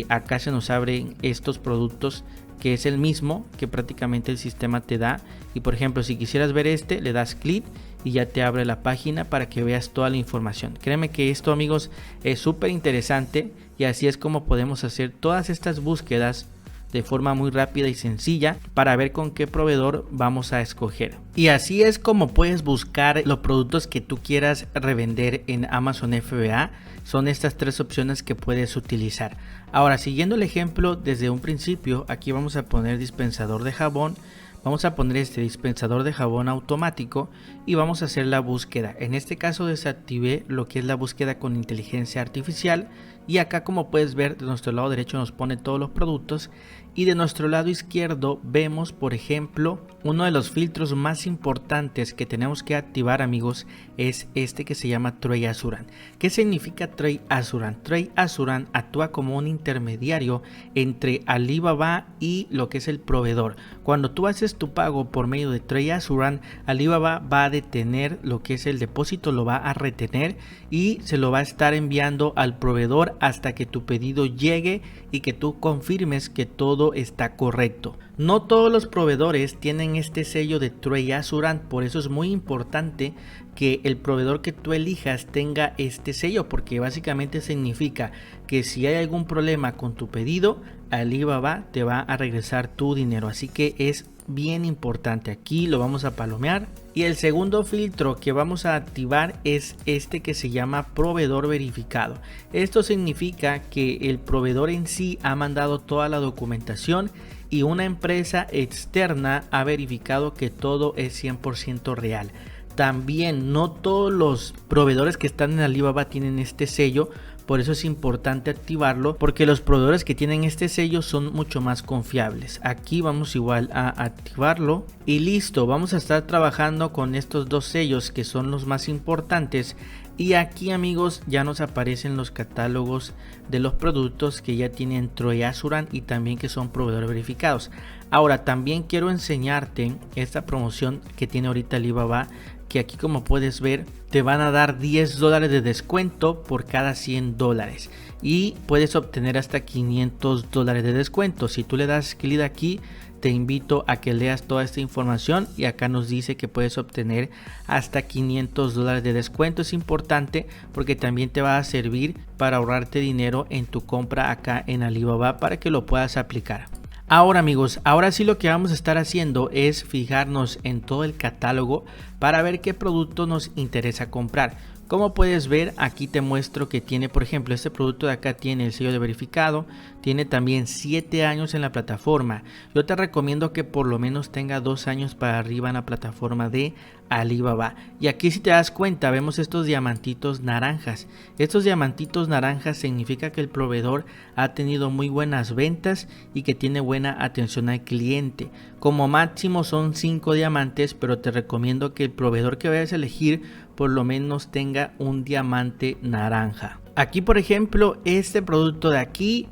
acá se nos abren estos productos que es el mismo que prácticamente el sistema te da. Y por ejemplo, si quisieras ver este, le das clic y ya te abre la página para que veas toda la información. Créeme que esto, amigos, es súper interesante y así es como podemos hacer todas estas búsquedas de forma muy rápida y sencilla para ver con qué proveedor vamos a escoger. Y así es como puedes buscar los productos que tú quieras revender en Amazon FBA. Son estas tres opciones que puedes utilizar. Ahora, siguiendo el ejemplo desde un principio, aquí vamos a poner dispensador de jabón. Vamos a poner este dispensador de jabón automático y vamos a hacer la búsqueda. En este caso desactivé lo que es la búsqueda con inteligencia artificial y acá, como puedes ver, de nuestro lado derecho nos pone todos los productos y de nuestro lado izquierdo vemos, por ejemplo, uno de los filtros más importantes que tenemos que activar, amigos, es este que se llama Troy Azuran. ¿Qué significa Troy Azuran? Troy Azuran actúa como un intermediario entre Alibaba y lo que es el proveedor. Cuando tú haces tu pago por medio de Troy Azuran, Alibaba va a detener lo que es el depósito, lo va a retener y se lo va a estar enviando al proveedor hasta que tu pedido llegue y que tú confirmes que todo está correcto. No todos los proveedores tienen este sello de Troy Azuran, por eso es muy importante que el proveedor que tú elijas tenga este sello, porque básicamente significa que si hay algún problema con tu pedido, Alibaba te va a regresar tu dinero. Así que es bien importante. Aquí lo vamos a palomear. Y el segundo filtro que vamos a activar es este que se llama proveedor verificado. Esto significa que el proveedor en sí ha mandado toda la documentación y una empresa externa ha verificado que todo es 100% real. También no todos los proveedores que están en Alibaba tienen este sello, por eso es importante activarlo, porque los proveedores que tienen este sello son mucho más confiables. Aquí vamos igual a activarlo y listo, vamos a estar trabajando con estos dos sellos que son los más importantes. Y aquí, amigos, ya nos aparecen los catálogos de los productos que ya tienen Troy Azuran y también que son proveedores verificados. Ahora también quiero enseñarte esta promoción que tiene ahorita Alibaba, que aquí, como puedes ver, te van a dar $10 de descuento por cada $100 y puedes obtener hasta $500 de descuento. Si tú le das clic aquí, te invito a que leas toda esta información y acá nos dice que puedes obtener hasta $500 de descuento. Es importante porque también te va a servir para ahorrarte dinero en tu compra acá en Alibaba para que lo puedas aplicar. Ahora amigos, ahora sí lo que vamos a estar haciendo es fijarnos en todo el catálogo para ver qué producto nos interesa comprar. Como puedes ver, aquí te muestro que tiene, por ejemplo, este producto de acá tiene el sello de verificado, tiene también 7 años en la plataforma. Yo te recomiendo que por lo menos tenga 2 años para arriba en la plataforma de Alibaba. Y aquí, si te das cuenta, vemos estos diamantitos naranjas. Estos diamantitos naranjas significa que el proveedor ha tenido muy buenas ventas y que tiene buena atención al cliente. Como máximo son 5 diamantes, pero te recomiendo que el proveedor que vayas a elegir por lo menos tenga un diamante naranja. Aquí, por ejemplo, este producto de aquí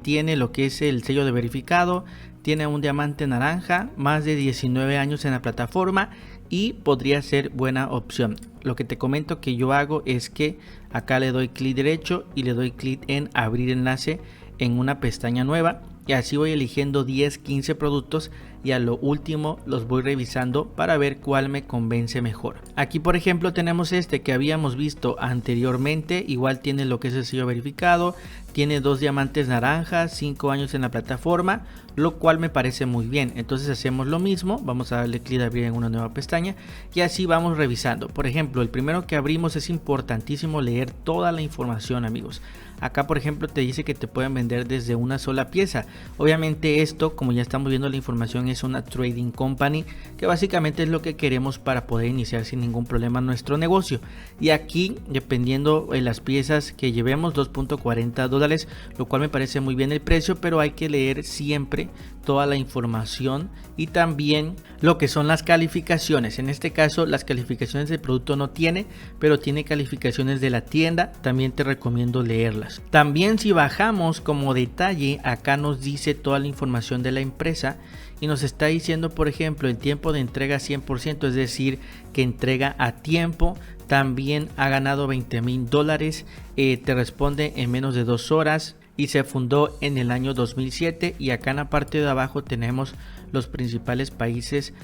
tiene lo que es el sello de verificado, tiene un diamante naranja, más de 19 años en la plataforma y podría ser buena opción. Lo que te comento que yo hago es que acá le doy clic derecho y le doy clic en abrir enlace en una pestaña nueva. Y así voy eligiendo 10-15 productos y a lo último los voy revisando para ver cuál me convence mejor. Aquí, por ejemplo, tenemos este que habíamos visto anteriormente. Igual tiene lo que es el sello verificado. Tiene 2 diamantes naranjas, 5 años en la plataforma, lo cual me parece muy bien. Entonces hacemos lo mismo. Vamos a darle clic a abrir en una nueva pestaña y así vamos revisando. Por ejemplo, el primero que abrimos, es importantísimo leer toda la información, amigos. Acá, por ejemplo, te dice que te pueden vender desde una sola pieza. Obviamente esto, como ya estamos viendo la información, es una trading company, que básicamente es lo que queremos para poder iniciar sin ningún problema nuestro negocio. Y aquí, dependiendo de las piezas que llevemos, $2.40, lo cual me parece muy bien el precio, pero hay que leer siempre toda la información y también lo que son las calificaciones. En este caso, las calificaciones del producto no tiene, pero tiene calificaciones de la tienda. También te recomiendo leerlas. También, si bajamos como detalle, acá nos dice toda la información de la empresa y nos está diciendo, por ejemplo, el tiempo de entrega 100%, es decir, que entrega a tiempo. También ha ganado $20,000, te responde en menos de 2 horas y se fundó en el año 2007. Y acá en la parte de abajo tenemos los principales países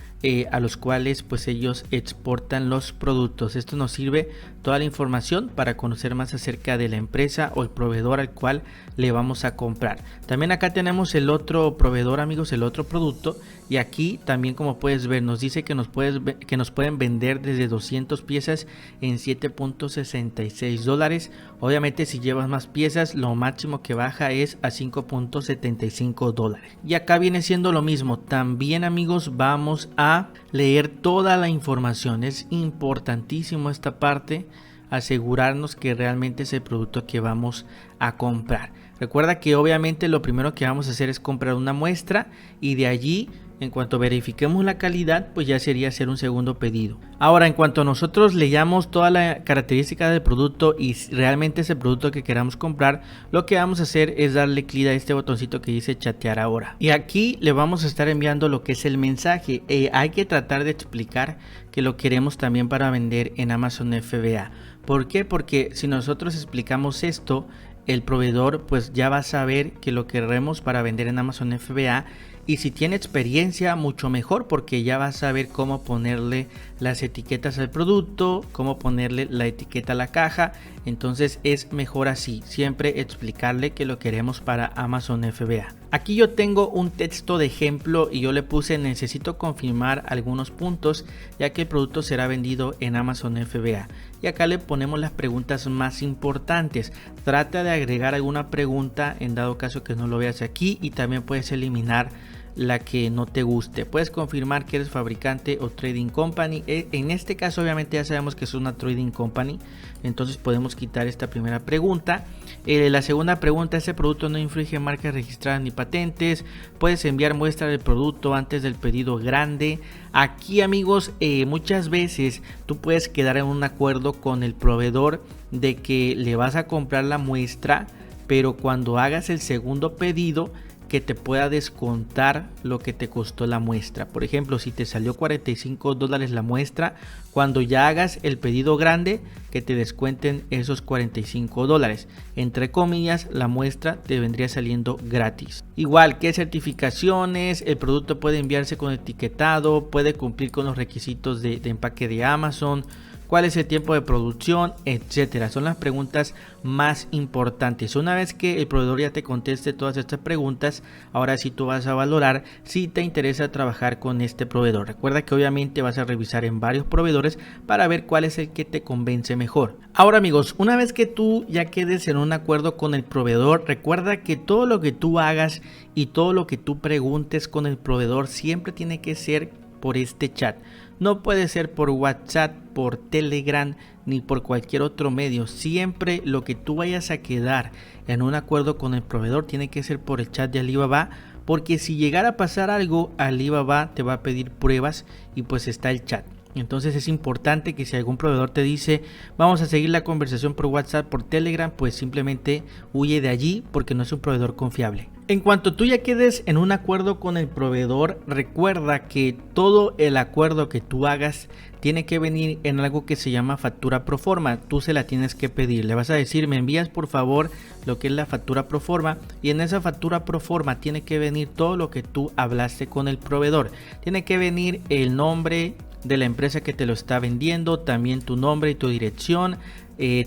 a los cuales pues ellos exportan los productos. Esto nos sirve toda la información para conocer más acerca de la empresa o el proveedor al cual le vamos a comprar. También acá tenemos el otro proveedor, amigos, el otro producto, y aquí también, como puedes ver, nos dice que nos pueden vender desde 200 piezas en $7.66. Obviamente, si llevas más piezas, lo máximo que baja es a $5.75. Y acá viene siendo lo mismo. También, amigos, vamos a leer toda la información. Es importantísimo esta parte, asegurarnos que realmente es el producto que vamos a comprar. Recuerda que obviamente lo primero que vamos a hacer es comprar una muestra y de allí, en cuanto verifiquemos la calidad, pues ya sería hacer un segundo pedido. Ahora, en cuanto nosotros leamos toda la característica del producto y realmente es el producto que queramos comprar, lo que vamos a hacer es darle clic a este botoncito que dice chatear ahora. Y aquí le vamos a estar enviando lo que es el mensaje. Hay que tratar de explicar que lo queremos también para vender en Amazon FBA. ¿Por qué? Porque si nosotros explicamos esto, el proveedor pues ya va a saber que lo queremos para vender en Amazon FBA. Y si tiene experiencia, mucho mejor, porque ya va a saber cómo ponerle las etiquetas al producto, cómo ponerle la etiqueta a la caja. Entonces es mejor así, siempre explicarle que lo queremos para Amazon FBA. Aquí yo tengo un texto de ejemplo y yo le puse: necesito confirmar algunos puntos, ya que el producto será vendido en Amazon FBA. Y acá le ponemos las preguntas más importantes. Trata de agregar alguna pregunta en dado caso que no lo veas aquí, y también puedes eliminar la que no te guste. Puedes confirmar que eres fabricante o trading company. En este caso obviamente ya sabemos que es una trading company, entonces podemos quitar esta primera pregunta. La segunda pregunta: ese producto no infringe marcas registradas ni patentes. Puedes enviar muestra del producto antes del pedido grande. Aquí, amigos, muchas veces tú puedes quedar en un acuerdo con el proveedor de que le vas a comprar la muestra, pero cuando hagas el segundo pedido, que te pueda descontar lo que te costó la muestra. Por ejemplo, si te salió $45 la muestra, cuando ya hagas el pedido grande, que te descuenten esos $45. Entre comillas, la muestra te vendría saliendo gratis. Igual que certificaciones, el producto puede enviarse con etiquetado, puede cumplir con los requisitos de empaque de Amazon. cuál es el tiempo de producción, etcétera. Son las preguntas más importantes. Una vez que el proveedor ya te conteste todas estas preguntas, ahora sí tú vas a valorar si te interesa trabajar con este proveedor. Recuerda que obviamente vas a revisar en varios proveedores para ver cuál es el que te convence mejor. Ahora amigos, una vez que tú ya quedes en un acuerdo con el proveedor, recuerda que todo lo que tú hagas y todo lo que tú preguntes con el proveedor siempre tiene que ser por este chat. No puede ser por WhatsApp, por Telegram ni por cualquier otro medio. Siempre lo que tú vayas a quedar en un acuerdo con el proveedor tiene que ser por el chat de Alibaba, porque si llegara a pasar algo, Alibaba te va a pedir pruebas y pues está el chat. Entonces es importante que si algún proveedor te dice vamos a seguir la conversación por WhatsApp, por Telegram, pues simplemente huye de allí porque no es un proveedor confiable. En cuanto tú ya quedes en un acuerdo con el proveedor, recuerda que todo el acuerdo que tú hagas tiene que venir en algo que se llama factura pro forma. Tú se la tienes que pedir, le vas a decir me envías por favor lo que es la factura pro forma, y en esa factura pro forma tiene que venir todo lo que tú hablaste con el proveedor. Tiene que venir el nombre de la empresa que te lo está vendiendo, también tu nombre y tu dirección.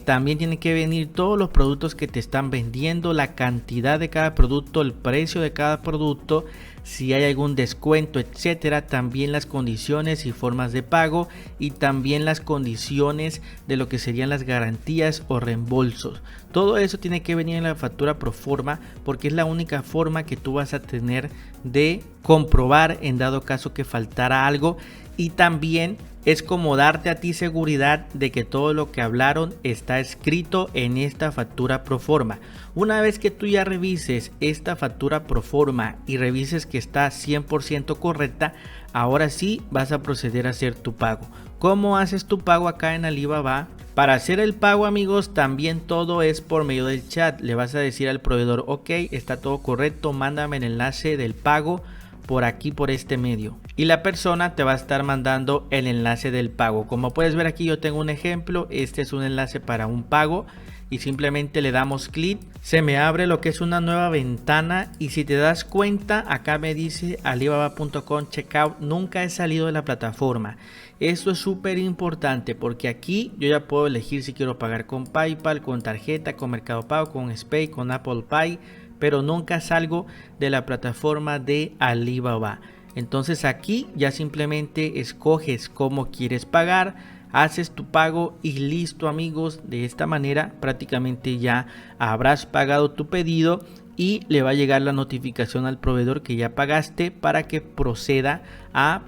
También tiene que venir todos los productos que te están vendiendo, la cantidad de cada producto, el precio de cada producto, si hay algún descuento, etcétera. También las condiciones y formas de pago, y también las condiciones de lo que serían las garantías o reembolsos. Todo eso tiene que venir en la factura pro forma, porque es la única forma que tú vas a tener de comprobar en dado caso que faltara algo, y también es como darte a ti seguridad de que todo lo que hablaron está escrito en esta factura pro forma. Una vez que tú ya revises esta factura pro forma y revises que está 100% correcta, ahora sí vas a proceder a hacer tu pago. ¿Cómo haces tu pago acá en Alibaba? Para hacer el pago amigos, también todo es por medio del chat. Le vas a decir al proveedor, ok, está todo correcto, mándame el enlace del pago por aquí, por este medio, y la persona te va a estar mandando el enlace del pago. Como puedes ver aquí, yo tengo un ejemplo. Este es un enlace para un pago y simplemente le damos clic, se me abre lo que es una nueva ventana, y si te das cuenta acá me dice alibaba.com checkout. Nunca he salido de la plataforma. Esto es súper importante porque aquí yo ya puedo elegir si quiero pagar con PayPal, con tarjeta, con Mercado Pago, con SPAY, con Apple Pay, pero nunca salgo de la plataforma de Alibaba. Entonces aquí ya simplemente escoges cómo quieres pagar, haces tu pago y listo amigos. De esta manera prácticamente ya habrás pagado tu pedido y le va a llegar la notificación al proveedor que ya pagaste para que proceda a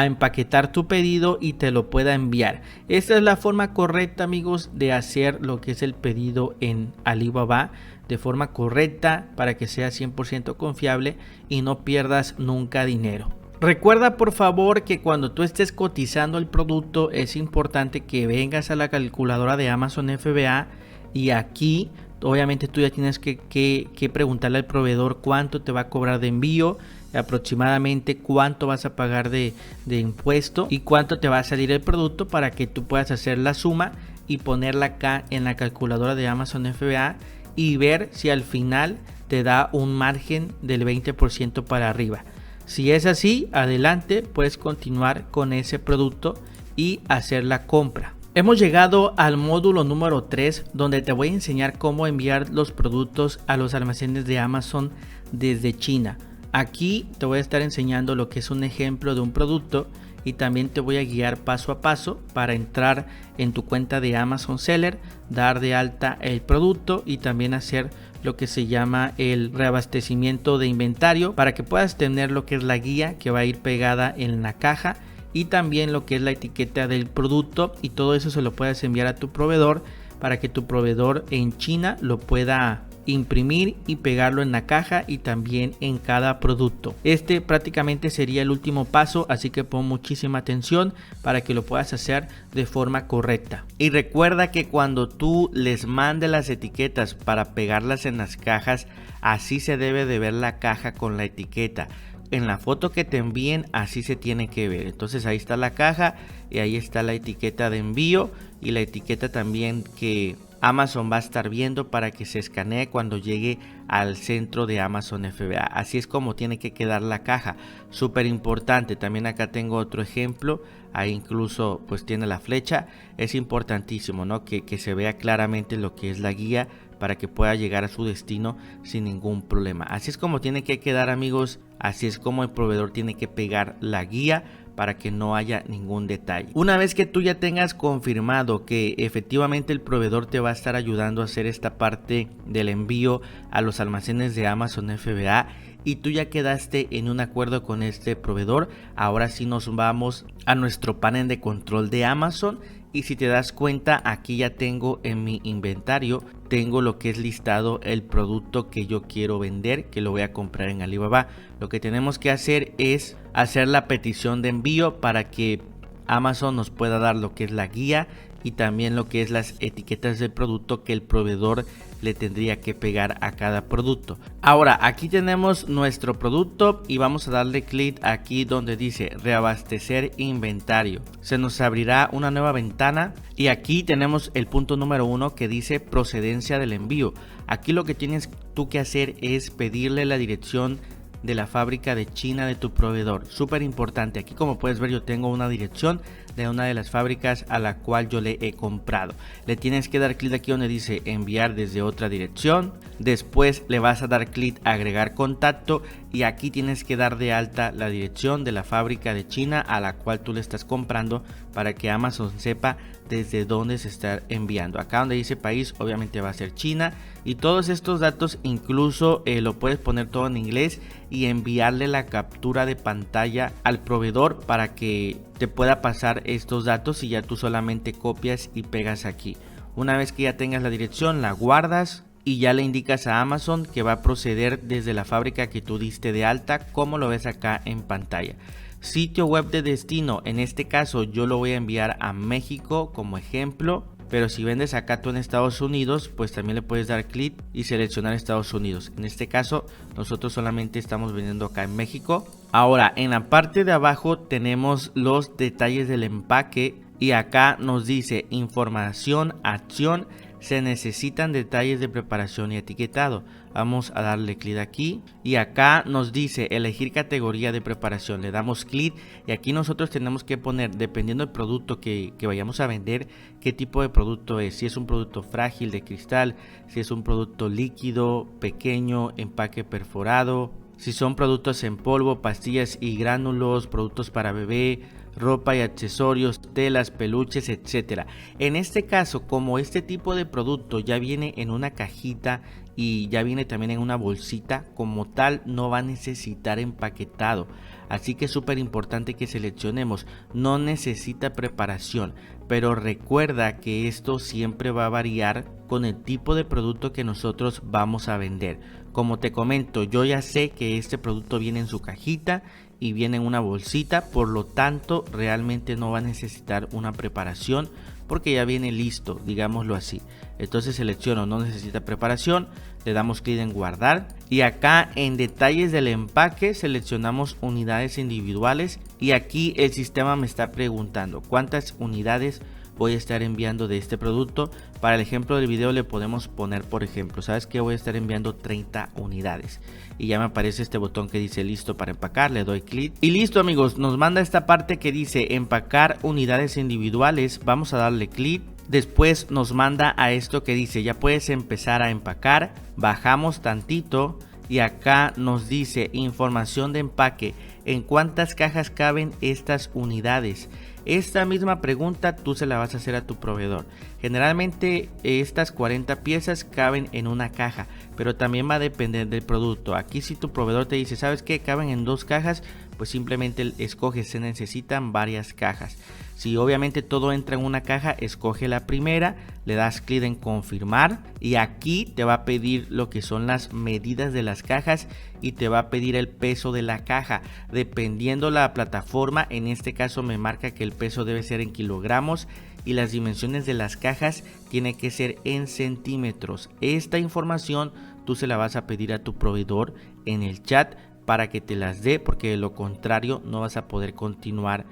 empaquetar tu pedido y te lo pueda enviar. Esta es la forma correcta amigos de hacer lo que es el pedido en Alibaba, de forma correcta para que sea 100% confiable y no pierdas nunca dinero. Recuerda por favor que cuando tú estés cotizando el producto es importante que vengas a la calculadora de Amazon FBA, y aquí obviamente tú ya tienes que preguntarle al proveedor cuánto te va a cobrar de envío, aproximadamente cuánto vas a pagar de impuesto y cuánto te va a salir el producto, para que tú puedas hacer la suma y ponerla acá en la calculadora de Amazon FBA y ver si al final te da un margen del 20% para arriba. Si es así, adelante, puedes continuar con ese producto y hacer la compra. Hemos llegado al módulo número 3, donde te voy a enseñar cómo enviar los productos a los almacenes de Amazon desde China. Aquí te voy a estar enseñando lo que es un ejemplo de un producto, y también te voy a guiar paso a paso para entrar en tu cuenta de Amazon Seller, dar de alta el producto y también hacer lo que se llama el reabastecimiento de inventario, para que puedas tener lo que es la guía que va a ir pegada en la caja, y también lo que es la etiqueta del producto, y todo eso se lo puedes enviar a tu proveedor para que tu proveedor en China lo pueda imprimir y pegarlo en la caja y también en cada producto. Este prácticamente sería el último paso, así que pon muchísima atención para que lo puedas hacer de forma correcta. Y recuerda que cuando tú les mandes las etiquetas para pegarlas en las cajas, así se debe de ver la caja con la etiqueta. En la foto que te envíen así se tiene que ver. Entonces ahí está la caja y ahí está la etiqueta de envío y la etiqueta también que Amazon va a estar viendo para que se escanee cuando llegue al centro de Amazon FBA. Así es como tiene que quedar la caja. Súper importante. También acá tengo otro ejemplo. Ahí incluso pues tiene la flecha. Es importantísimo, ¿no? Que se vea claramente lo que es la guía para que pueda llegar a su destino sin ningún problema. Así es como tiene que quedar, amigos. Así es como el proveedor tiene que pegar la guía para que no haya ningún detalle. Una vez que tú ya tengas confirmado que efectivamente el proveedor te va a estar ayudando a hacer esta parte del envío a los almacenes de Amazon FBA y tú ya quedaste en un acuerdo con este proveedor, ahora sí nos vamos a nuestro panel de control de Amazon. Y si te das cuenta, aquí ya tengo en mi inventario, tengo lo que es listado el producto que yo quiero vender, que lo voy a comprar en Alibaba. Lo que tenemos que hacer es hacer la petición de envío para que Amazon nos pueda dar lo que es la guía y también lo que es las etiquetas del producto que el proveedor le tendría que pegar a cada producto. Ahora aquí tenemos nuestro producto y vamos a darle clic aquí donde dice reabastecer inventario. Se nos abrirá una nueva ventana y aquí tenemos el punto número 1 que dice procedencia del envío. Aquí lo que tienes tú que hacer es pedirle la dirección de la fábrica de China de tu proveedor. Súper importante. Aquí, como puedes ver, yo tengo una dirección de una de las fábricas a la cual yo le he comprado. Le tienes que dar clic aquí donde dice enviar desde otra dirección. Después le vas a dar clic a agregar contacto y aquí tienes que dar de alta la dirección de la fábrica de China a la cual tú le estás comprando para que Amazon sepa desde dónde se está enviando. Acá donde dice país obviamente va a ser China y todos estos datos incluso lo puedes poner todo en inglés y enviarle la captura de pantalla al proveedor para que te pueda pasar estos datos y ya tú solamente copias y pegas aquí. Una vez que ya tengas la dirección la guardas y ya le indicas a Amazon que va a proceder desde la fábrica que tú diste de alta, como lo ves acá en pantalla. Sitio web de destino, en este caso yo lo voy a enviar a México como ejemplo, pero si vendes acá tú en Estados Unidos, pues también le puedes dar clic y seleccionar Estados Unidos. En este caso nosotros solamente estamos vendiendo acá en México. Ahora en la parte de abajo tenemos los detalles del empaque y acá nos dice información, acción. Se necesitan detalles de preparación y etiquetado. Vamos a darle clic aquí y acá nos dice elegir categoría de preparación. Le damos clic y aquí nosotros tenemos que poner, dependiendo del producto que vayamos a vender, qué tipo de producto es. Si es un producto frágil de cristal, si es un producto líquido, pequeño, empaque perforado, si son productos en polvo, pastillas y gránulos, productos para bebé, ropa y accesorios, telas, peluches, etcétera. En este caso, como este tipo de producto ya viene en una cajita y ya viene también en una bolsita, como tal no va a necesitar empaquetado. Así que es súper importante que seleccionemos, no necesita preparación, pero recuerda que esto siempre va a variar con el tipo de producto que nosotros vamos a vender. Como te comento, yo ya sé que este producto viene en su cajita y viene en una bolsita, por lo tanto realmente no va a necesitar una preparación porque ya viene listo, digámoslo así. Entonces selecciono no necesita preparación, le damos clic en guardar y acá en detalles del empaque seleccionamos unidades individuales y aquí el sistema me está preguntando cuántas unidades voy a estar enviando de este producto. Para el ejemplo del video le podemos poner, por ejemplo, sabes que voy a estar enviando 30 unidades y ya me aparece este botón que dice listo para empacar. Le doy clic y listo, amigos, nos manda esta parte que dice empacar unidades individuales. Vamos a darle clic. Después nos manda a esto que dice ya puedes empezar a empacar. Bajamos tantito y acá nos dice información de empaque, en cuántas cajas caben estas unidades. Esta misma pregunta tú se la vas a hacer a tu proveedor. Generalmente estas 40 piezas caben en una caja, pero también va a depender del producto. Aquí si tu proveedor te dice, ¿sabes qué? Caben en 2 cajas, pues simplemente escoge, se necesitan varias cajas. Si obviamente todo entra en una caja, escoge la primera, le das clic en confirmar y aquí te va a pedir lo que son las medidas de las cajas y te va a pedir el peso de la caja. Dependiendo la plataforma, en este caso me marca que el peso debe ser en kilogramos y las dimensiones de las cajas tiene que ser en centímetros. Esta información tú se la vas a pedir a tu proveedor en el chat para que te las dé, porque de lo contrario no vas a poder continuar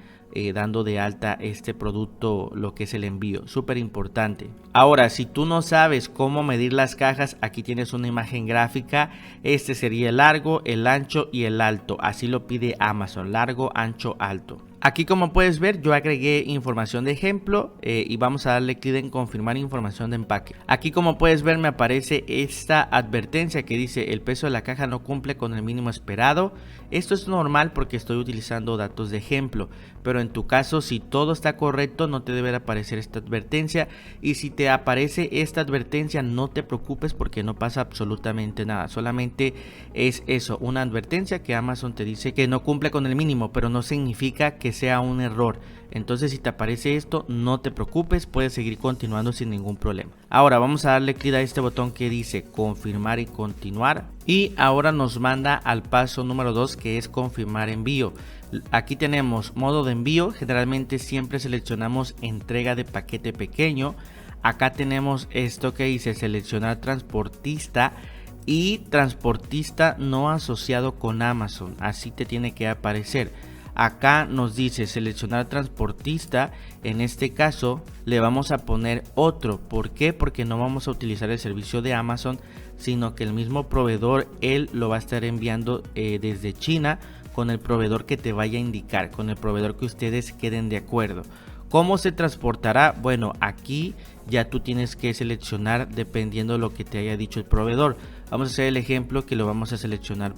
dando de alta este producto, lo que es el envío. Súper importante. Ahora, si tú no sabes cómo medir las cajas, aquí tienes una imagen gráfica. Este sería el largo, el ancho y el alto. Así lo pide Amazon: largo, ancho, alto. Aquí, como puedes ver, yo agregué información de ejemplo y vamos a darle clic en confirmar información de empaque. Aquí, como puedes ver, me aparece esta advertencia que dice: el peso de la caja no cumple con el mínimo esperado. Esto es normal porque estoy utilizando datos de ejemplo, pero en tu caso, si todo está correcto, no te debe aparecer esta advertencia. Y si te aparece esta advertencia, no te preocupes porque no pasa absolutamente nada. Solamente es eso, una advertencia que Amazon te dice que no cumple con el mínimo, pero no significa que sea un error. Entonces, si te aparece esto, no te preocupes, puedes seguir continuando sin ningún problema. Ahora vamos a darle clic a este botón que dice confirmar y continuar, y ahora nos manda al paso número 2, que es confirmar envío. Aquí tenemos modo de envío. Generalmente siempre seleccionamos entrega de paquete pequeño. Acá tenemos esto que dice seleccionar transportista y transportista no asociado con Amazon. Así te tiene que aparecer. Acá nos dice seleccionar transportista. En este caso le vamos a poner otro. ¿Por qué? Porque no vamos a utilizar el servicio de Amazon, sino que el mismo proveedor, él lo va a estar enviando desde China, con el proveedor que te vaya a indicar, con el proveedor que ustedes queden de acuerdo. ¿Cómo se transportará? Bueno, aquí ya tú tienes que seleccionar dependiendo de lo que te haya dicho el proveedor. Vamos a hacer el ejemplo que lo vamos a seleccionar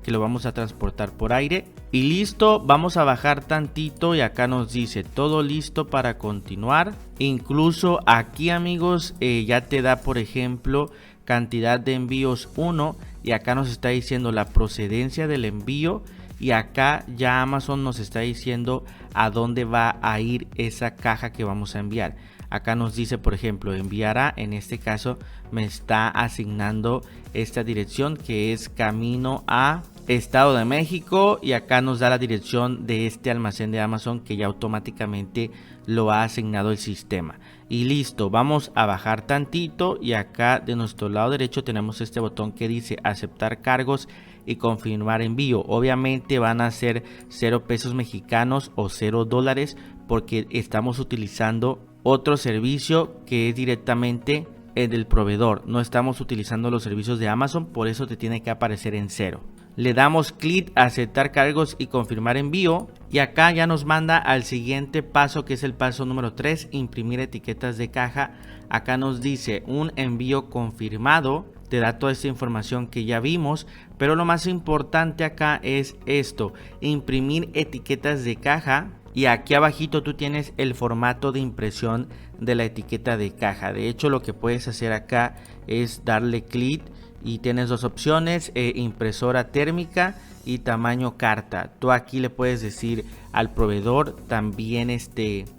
que lo vamos a transportar por aire. Y listo, vamos a bajar tantito y acá nos dice todo listo para continuar. Incluso aquí, amigos, ya te da, por ejemplo, cantidad de envíos 1, y acá nos está diciendo la procedencia del envío. Y acá ya Amazon nos está diciendo a dónde va a ir esa caja que vamos a enviar. Acá nos dice, por ejemplo, enviará. En este caso me está asignando esta dirección, que es camino a Estado de México, y acá nos da la dirección de este almacén de Amazon que ya automáticamente lo ha asignado el sistema. Y listo, vamos a bajar tantito y acá de nuestro lado derecho tenemos este botón que dice aceptar cargos y confirmar envío. Obviamente van a ser 0 pesos mexicanos o 0 dólares, porque estamos utilizando otro servicio que es directamente el del proveedor. No estamos utilizando los servicios de Amazon, por eso te tiene que aparecer en 0. Le damos clic a aceptar cargos y confirmar envío, y acá ya nos manda al siguiente paso, que es el paso número 3, imprimir etiquetas de caja. Acá nos dice un envío confirmado. Te da toda esta información que ya vimos, pero lo más importante acá es esto: imprimir etiquetas de caja. Y aquí abajito tú tienes el formato de impresión de la etiqueta de caja. De hecho, lo que puedes hacer acá es darle clic y tienes dos opciones: impresora térmica y tamaño carta. Tú aquí le puedes decir al proveedor también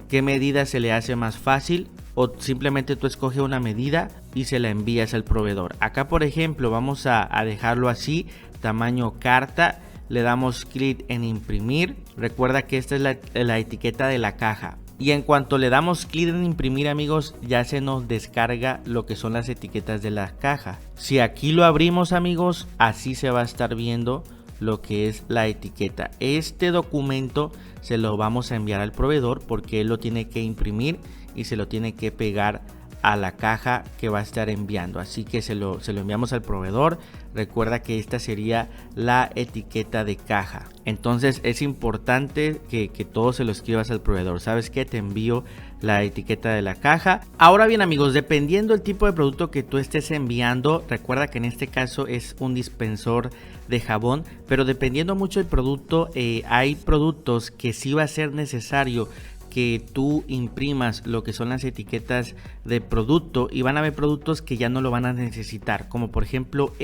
qué medida se le hace más fácil, o simplemente tú escoges una medida y se la envías al proveedor. Acá, por ejemplo, vamos a dejarlo así, tamaño carta. Le damos clic en imprimir. Recuerda que esta es la etiqueta de la caja. Y en cuanto le damos clic en imprimir, amigos, ya se nos descarga lo que son las etiquetas de la caja. Si aquí lo abrimos, amigos, así se va a estar viendo lo que es la etiqueta. Este documento se lo vamos a enviar al proveedor porque él lo tiene que imprimir y se lo tiene que pegar a la caja que va a estar enviando. Así que se lo enviamos al proveedor. Recuerda que esta sería la etiqueta de caja. Entonces es importante que todo se lo escribas al proveedor. ¿Sabes qué? Te envío la etiqueta de la caja. Ahora bien, amigos, dependiendo del tipo de producto que tú estés enviando, recuerda que en este caso es un dispensor de jabón, pero dependiendo mucho del producto, hay productos que sí va a ser necesario que tú imprimas lo que son las etiquetas de producto, y van a haber productos que ya no lo van a necesitar, como por ejemplo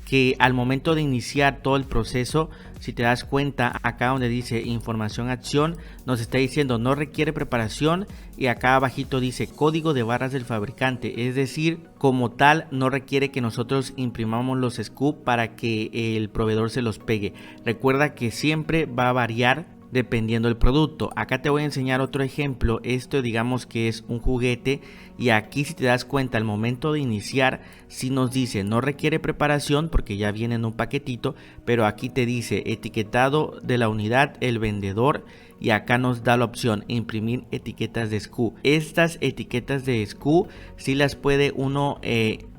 que al momento de iniciar todo el proceso, si te das cuenta, acá donde dice información acción, nos está diciendo no requiere preparación, y acá abajito dice código de barras del fabricante, es decir, como tal no requiere que nosotros imprimamos los scoops para que el proveedor se los pegue. Recuerda que siempre va a variar dependiendo del producto. Acá te voy a enseñar otro ejemplo. Esto digamos que es un juguete y aquí si te das cuenta al momento de iniciar si nos dice no requiere preparación porque ya viene en un paquetito, pero aquí te dice etiquetado de la unidad, el vendedor, y acá nos da la opción imprimir etiquetas de SKU. Estas etiquetas de SKU si las puede uno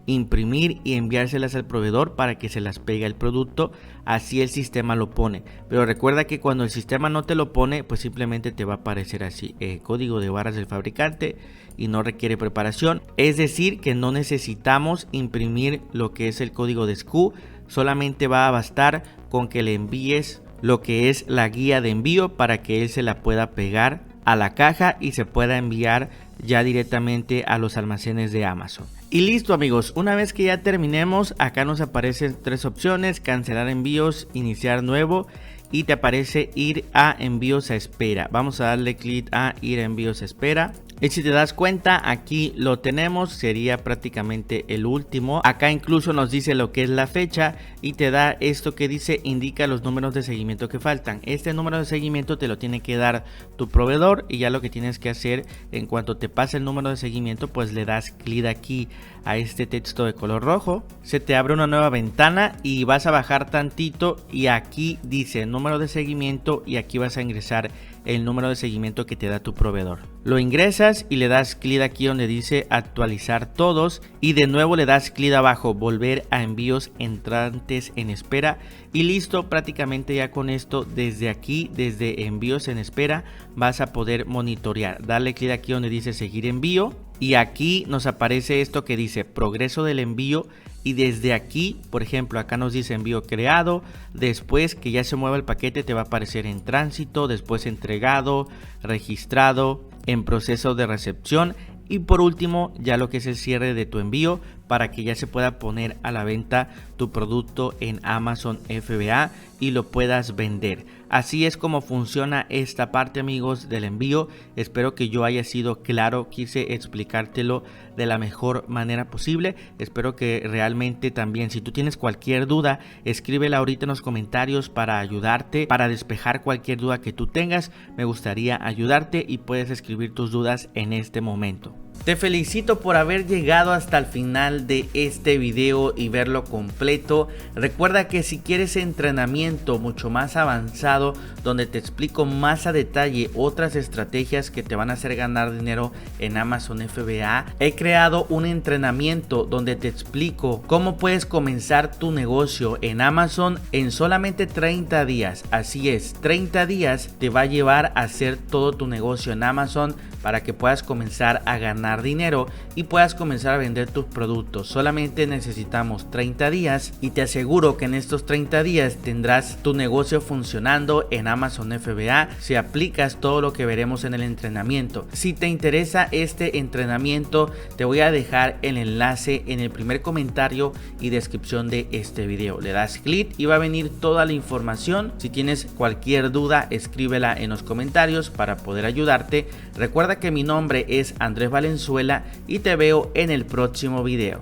imprimir y enviárselas al proveedor para que se las pegue el producto, así el sistema lo pone. Pero recuerda que cuando el sistema no te lo pone, pues simplemente te va a aparecer así, código de barras del fabricante y no requiere preparación. Es decir que no necesitamos imprimir lo que es el código de SKU, solamente va a bastar con que le envíes lo que es la guía de envío para que él se la pueda pegar a la caja y se pueda enviar ya directamente a los almacenes de Amazon. Y listo amigos, una vez que ya terminemos, acá nos aparecen tres opciones: cancelar envíos, iniciar nuevo, y te aparece ir a envíos a espera. Vamos a darle clic a ir a envíos a espera. Y si te das cuenta, aquí lo tenemos, sería prácticamente el último. Acá incluso nos dice lo que es la fecha y te da esto que dice indica los números de seguimiento que faltan. Este número de seguimiento te lo tiene que dar tu proveedor y ya lo que tienes que hacer en cuanto te pase el número de seguimiento, pues le das clic aquí a este texto de color rojo. Se te abre una nueva ventana y vas a bajar tantito y aquí dice número de seguimiento y aquí vas a ingresar el número de seguimiento que te da tu proveedor. Lo ingresas y le das clic aquí donde dice actualizar todos y de nuevo le das clic abajo volver a envíos entrantes en espera y listo. Prácticamente ya con esto desde aquí, desde envíos en espera, vas a poder monitorear. Dale clic aquí donde dice seguir envío y aquí nos aparece esto que dice progreso del envío. Y desde aquí, por ejemplo, acá nos dice envío creado, después que ya se mueva el paquete te va a aparecer en tránsito, después entregado, registrado, en proceso de recepción y por último ya lo que es el cierre de tu envío para que ya se pueda poner a la venta tu producto en Amazon FBA y lo puedas vender. Así es como funciona esta parte amigos del envío. Espero que yo haya sido claro, quise explicártelo de la mejor manera posible. Espero que realmente también si tú tienes cualquier duda, escríbela ahorita en los comentarios para ayudarte, para despejar cualquier duda que tú tengas. Me gustaría ayudarte y puedes escribir tus dudas en este momento. Te felicito por haber llegado hasta el final de este video y verlo completo. Recuerda que si quieres entrenamiento mucho más avanzado donde te explico más a detalle otras estrategias que te van a hacer ganar dinero en Amazon FBA, he creado un entrenamiento donde te explico cómo puedes comenzar tu negocio en Amazon en solamente 30 días. Así es, 30 días te va a llevar a hacer todo tu negocio en Amazon para que puedas comenzar a ganar dinero y puedas comenzar a vender tus productos. Solamente necesitamos 30 días y te aseguro que en estos 30 días tendrás tu negocio funcionando en Amazon FBA si aplicas todo lo que veremos en el entrenamiento. Si te interesa este entrenamiento, te voy a dejar el enlace en el primer comentario y descripción de este video. Le das clic y va a venir toda la información. Si tienes cualquier duda, escríbela en los comentarios para poder ayudarte. Recuerda que mi nombre es Andrés Valenzuela y te veo en el próximo video.